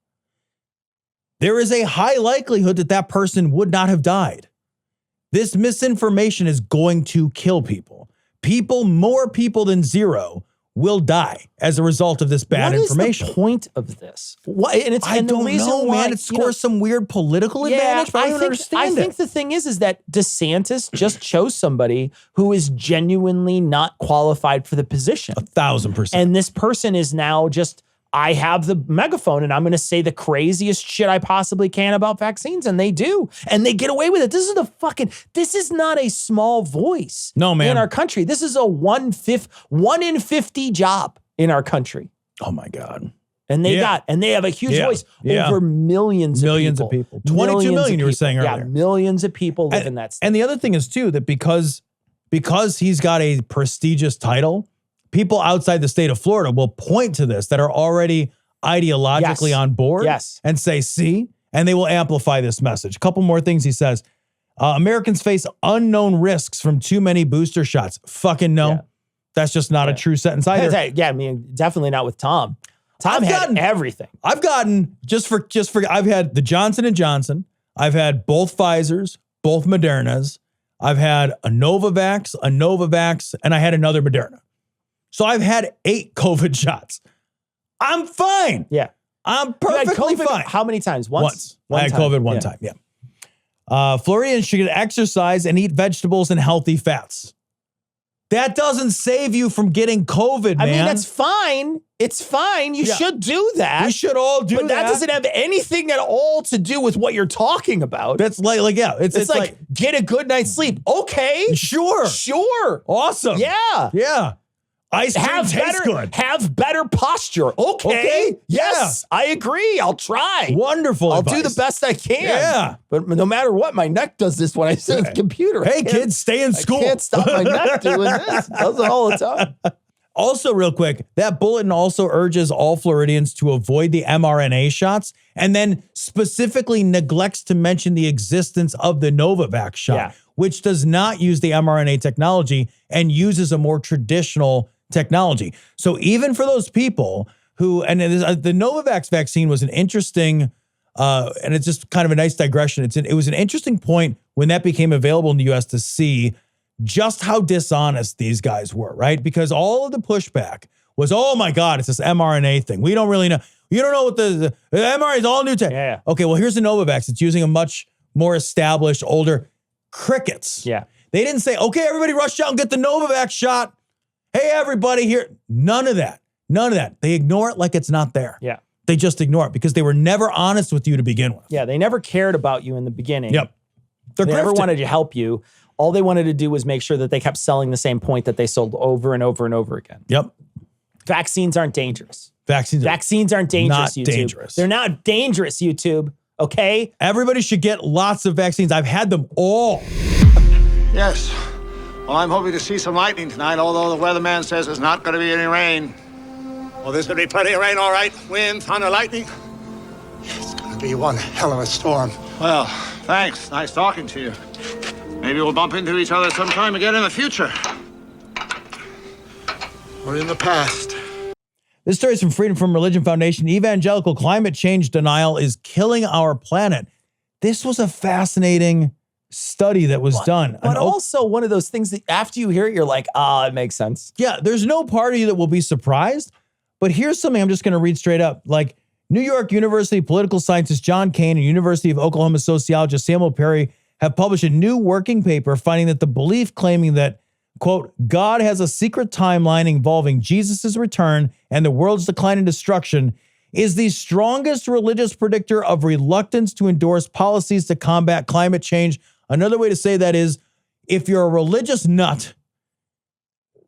There is a high likelihood that that person would not have died. This misinformation is going to kill people. More people than zero will die as a result of this bad information. What is the point of this? I don't know, man. It scores some weird political advantage, but I don't understand it. I think the thing is that DeSantis just chose somebody who is genuinely not qualified for the position. 1,000%. And this person is now just, I have the megaphone and I'm going to say the craziest shit I possibly can about vaccines. And they do. And they get away with it. This is not a small voice. No, man. In our country. This is a 1 in 50 job in our country. Oh my God. And they have a huge voice over millions of people. 22 million, you were saying earlier. Yeah, millions of people live in that state. And the other thing is too, that because he's got a prestigious title, people outside the state of Florida will point to this that are already ideologically on board and say, see, and they will amplify this message. A couple more things he says. Americans face unknown risks from too many booster shots. Fucking no. Yeah. That's just not a true sentence either. Yeah, I mean, definitely not with Tom. Tom had everything. I've gotten, I've had the Johnson & Johnson. I've had both Pfizers, both Modernas. I've had a Novavax, and I had another Moderna. So I've had 8 COVID shots. I'm fine. Yeah. I'm perfectly fine. How many times? Once. I had COVID one time, Floridians should exercise and eat vegetables and healthy fats. That doesn't save you from getting COVID, man. I mean, that's fine. It's fine. You should do that. We should all do that. But that doesn't have anything at all to do with what you're talking about. That's it's like get a good night's sleep. Okay. Sure. Awesome. Yeah. Ice cream tastes good. Have better posture. Okay. Yes. I agree. I'll try. Wonderful I'll do the best I can. Yeah. But no matter what, my neck does this when I sit at the computer. Hey, kids, stay in school. I can't stop my neck doing this. It does it all the time. Also, real quick, that bulletin also urges all Floridians to avoid the mRNA shots and then specifically neglects to mention the existence of the Novavax shot, which does not use the mRNA technology and uses a more traditional technology. So even for those people who, and the Novavax vaccine was an interesting And it's just kind of a nice digression. It was an interesting point when that became available in the US to see just how dishonest these guys were, right? Because all of the pushback was, oh my God, it's this mRNA thing. We don't really know. You don't know what the mRNA is all new tech. Yeah. Okay, well, here's the Novavax. It's using a much more established, older crickets. Yeah. They didn't say, okay, everybody rush out and get the Novavax shot. Hey, everybody here. None of that. None of that. They ignore it like it's not there. Yeah. They just ignore it because they were never honest with you to begin with. Yeah, they never cared about you in the beginning. Yep. They never grifting. wanted to help you. All they wanted to do was make sure that they kept selling the same point that they sold over and over and over again. Yep. Vaccines aren't dangerous. Vaccines aren't dangerous, not YouTube. dangerous. They're not dangerous, YouTube. Okay? Everybody should get lots of vaccines. I've had them all. Yes. Well, I'm hoping to see some lightning tonight, although the weatherman says there's not going to be any rain. Well, there's going to be plenty of rain, all right. Wind, thunder, lightning. It's going to be one hell of a storm. Well, thanks. Nice talking to you. Maybe we'll bump into each other sometime again in the future. Or in the past. This story is from Freedom from Religion Foundation. Evangelical climate change denial is killing our planet. This was a fascinating study that was done. But also one of those things that after you hear it, you're like, it makes sense. Yeah, there's no part of you that will be surprised. But here's something I'm just going to read straight up. Like New York University political scientist John Kane and University of Oklahoma sociologist Samuel Perry have published a new working paper finding that the belief claiming that, quote, God has a secret timeline involving Jesus' return and the world's decline and destruction is the strongest religious predictor of reluctance to endorse policies to combat climate change. Another way to say that is, if you're a religious nut,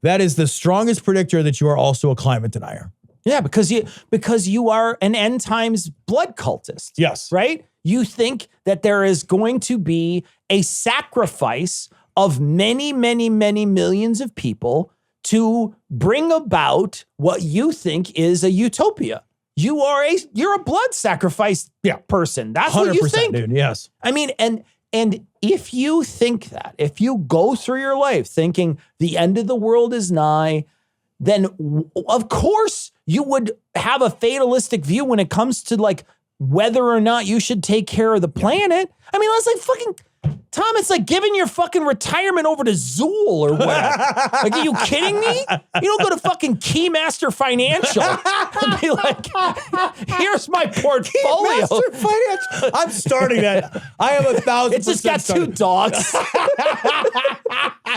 that is the strongest predictor that you are also a climate denier. Yeah, because you are an end times blood cultist. Yes. Right? You think that there is going to be a sacrifice of many, many, many millions of people to bring about what you think is a utopia. You're a blood sacrifice person. That's what you think. Dude, yes. I mean, and if you think that, if you go through your life thinking the end of the world is nigh, then of course you would have a fatalistic view when it comes to like whether or not you should take care of the planet. I mean, that's like fucking Tom, it's like giving your fucking retirement over to Zool or whatever. Like, are you kidding me? You don't go to fucking Keymaster Financial and be like, here's my portfolio. Keymaster Financial. I'm starting that. I have 1,000%. It's just got two dogs.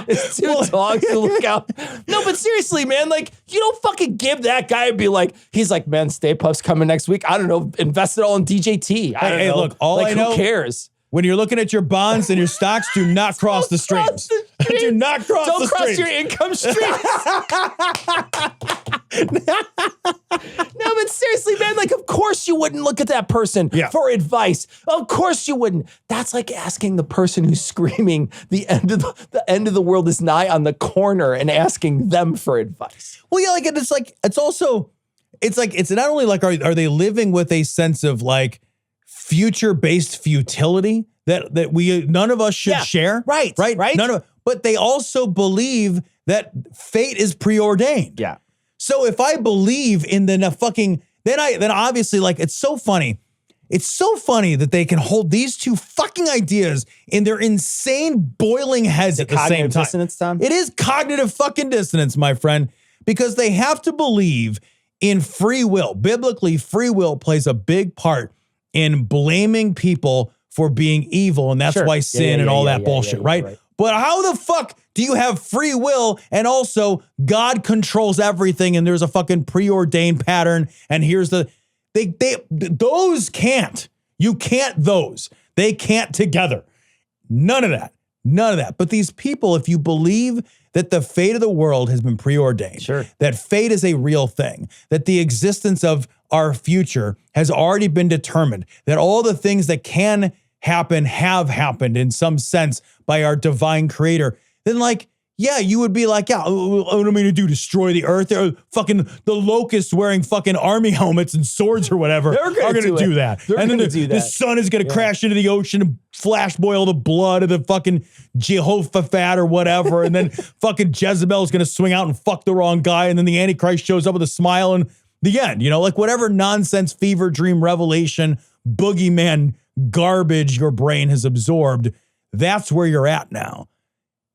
It's two dogs to look out. No, but seriously, man, like, you don't fucking give that guy and be like, he's like, man, Stay Puft's coming next week. I don't know, invest it all in DJT. I don't know. Look, all like, I know, who cares? When you're looking at your bonds and your stocks, do not cross the streams. Do not cross the streams. Don't cross your income streams. No, but seriously, man, like, of course you wouldn't look at that person for advice. Of course you wouldn't. That's like asking the person who's screaming the end of the world is nigh on the corner and asking them for advice. Well, yeah, like it's not only like are they living with a sense of like future-based futility that we none of us should share. Right. None of, but they also believe that fate is preordained. Yeah. So if I believe in the fucking, then obviously, like, it's so funny. It's so funny that they can hold these two fucking ideas in their insane boiling heads at the same time. Dissonance, Tom? It is cognitive fucking dissonance, my friend, because they have to believe in free will. Biblically, free will plays a big part in blaming people for being evil, and that's why sin and all that bullshit, right? But how the fuck do you have free will and also God controls everything and there's a fucking preordained pattern and here's those can't. You can't those. They can't together. None of that. But these people, if you believe that the fate of the world has been preordained, that fate is a real thing, that the existence of our future has already been determined, that all the things that can happen have happened in some sense by our divine creator, then like, yeah, you would be like, yeah, what am I going to do? Destroy the earth? They're fucking the locusts wearing fucking army helmets and swords or whatever are going to do that. And then the sun is going to crash into the ocean and flash boil the blood of the fucking Jehoshaphat or whatever. And then fucking Jezebel is going to swing out and fuck the wrong guy. And then the Antichrist shows up with a smile and the end, you know, like whatever nonsense fever dream revelation boogeyman garbage your brain has absorbed. That's where you're at now.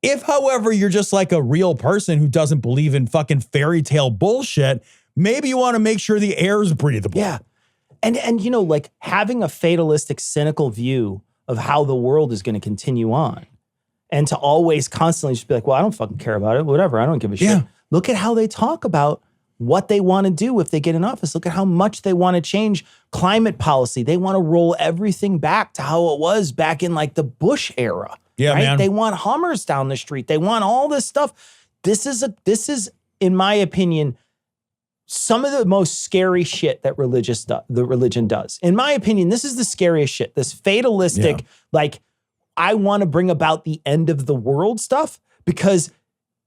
If, however, you're just like a real person who doesn't believe in fucking fairy tale bullshit, maybe you want to make sure the air is breathable. Yeah. And you know, like having a fatalistic, cynical view of how the world is going to continue on and to always constantly just be like, well, I don't fucking care about it. Whatever. I don't give a shit. Look at how they talk about what they want to do if they get in office. Look at how much they want to change climate policy. They want to roll everything back to how it was back in like the Bush era. Yeah, right? man. They want Hummers down the street. They want all this stuff. This is, in my opinion, some of the most scary shit that the religion does. In my opinion, this is the scariest shit. This fatalistic, like, I want to bring about the end of the world stuff because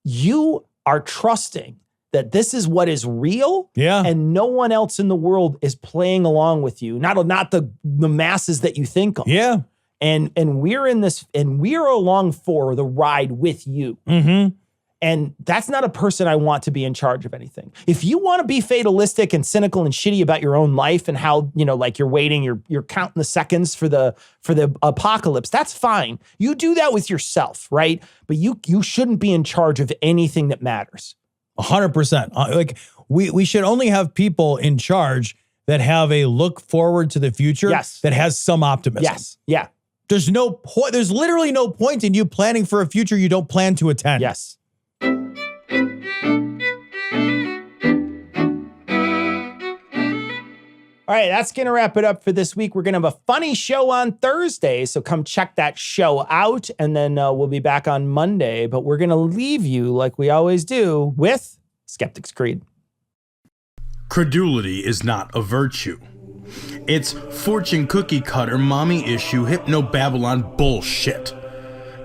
you are trusting that this is what is real, and no one else in the world is playing along with you. Not the masses that you think of. Yeah. And we're in this, and we're along for the ride with you. Mm-hmm. And that's not a person I want to be in charge of anything. If you want to be fatalistic and cynical and shitty about your own life and how, you know, like you're waiting, you're counting the seconds for the apocalypse, that's fine. You do that with yourself, right? But you shouldn't be in charge of anything that matters. 100%. Like we should only have people in charge that have a look forward to the future. Yes. That has some optimism. Yes. Yeah. There's no point. There's literally no point in you planning for a future you don't plan to attend. Yes. All right, that's going to wrap it up for this week. We're going to have a funny show on Thursday, so come check that show out, and then we'll be back on Monday. But we're going to leave you, like we always do, with Skeptic's Creed. Credulity is not a virtue. It's fortune cookie cutter, mommy issue, hypno-Babylon bullshit.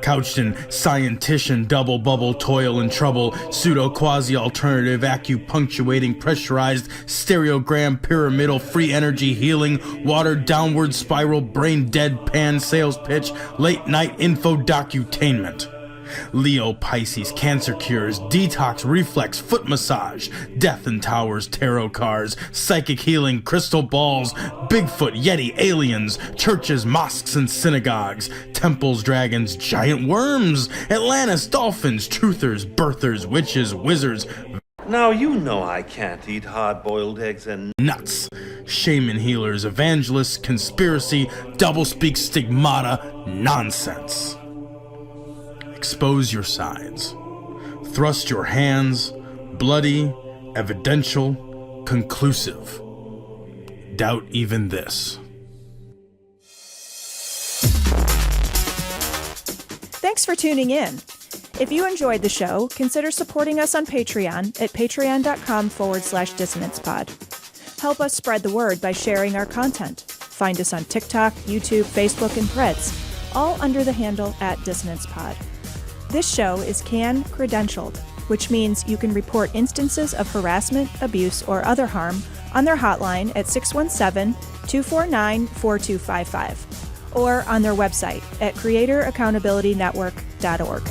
Couched in scientician, double bubble, toil and trouble, pseudo quasi alternative, acupunctuating, pressurized, stereogram, pyramidal, free energy healing, watered downward spiral, brain deadpan sales pitch, late night info docutainment. Leo, Pisces, cancer cures, detox, reflex, foot massage, death and towers, tarot cards, psychic healing, crystal balls, Bigfoot, Yeti, aliens, churches, mosques and synagogues, temples, dragons, giant worms, Atlantis, dolphins, truthers, birthers, witches, wizards. Now you know I can't eat hard-boiled eggs and nuts. Shaman healers, evangelists, conspiracy, doublespeak, stigmata, nonsense. Expose your sides. Thrust your hands, bloody, evidential, conclusive. Doubt even this. Thanks for tuning in. If you enjoyed the show, consider supporting us on Patreon at patreon.com/dissonancepod. Help us spread the word by sharing our content. Find us on TikTok, YouTube, Facebook, and Threads, all under the handle @dissonancepod. This show is CAN-credentialed, which means you can report instances of harassment, abuse, or other harm on their hotline at 617-249-4255 or on their website at creatoraccountabilitynetwork.org.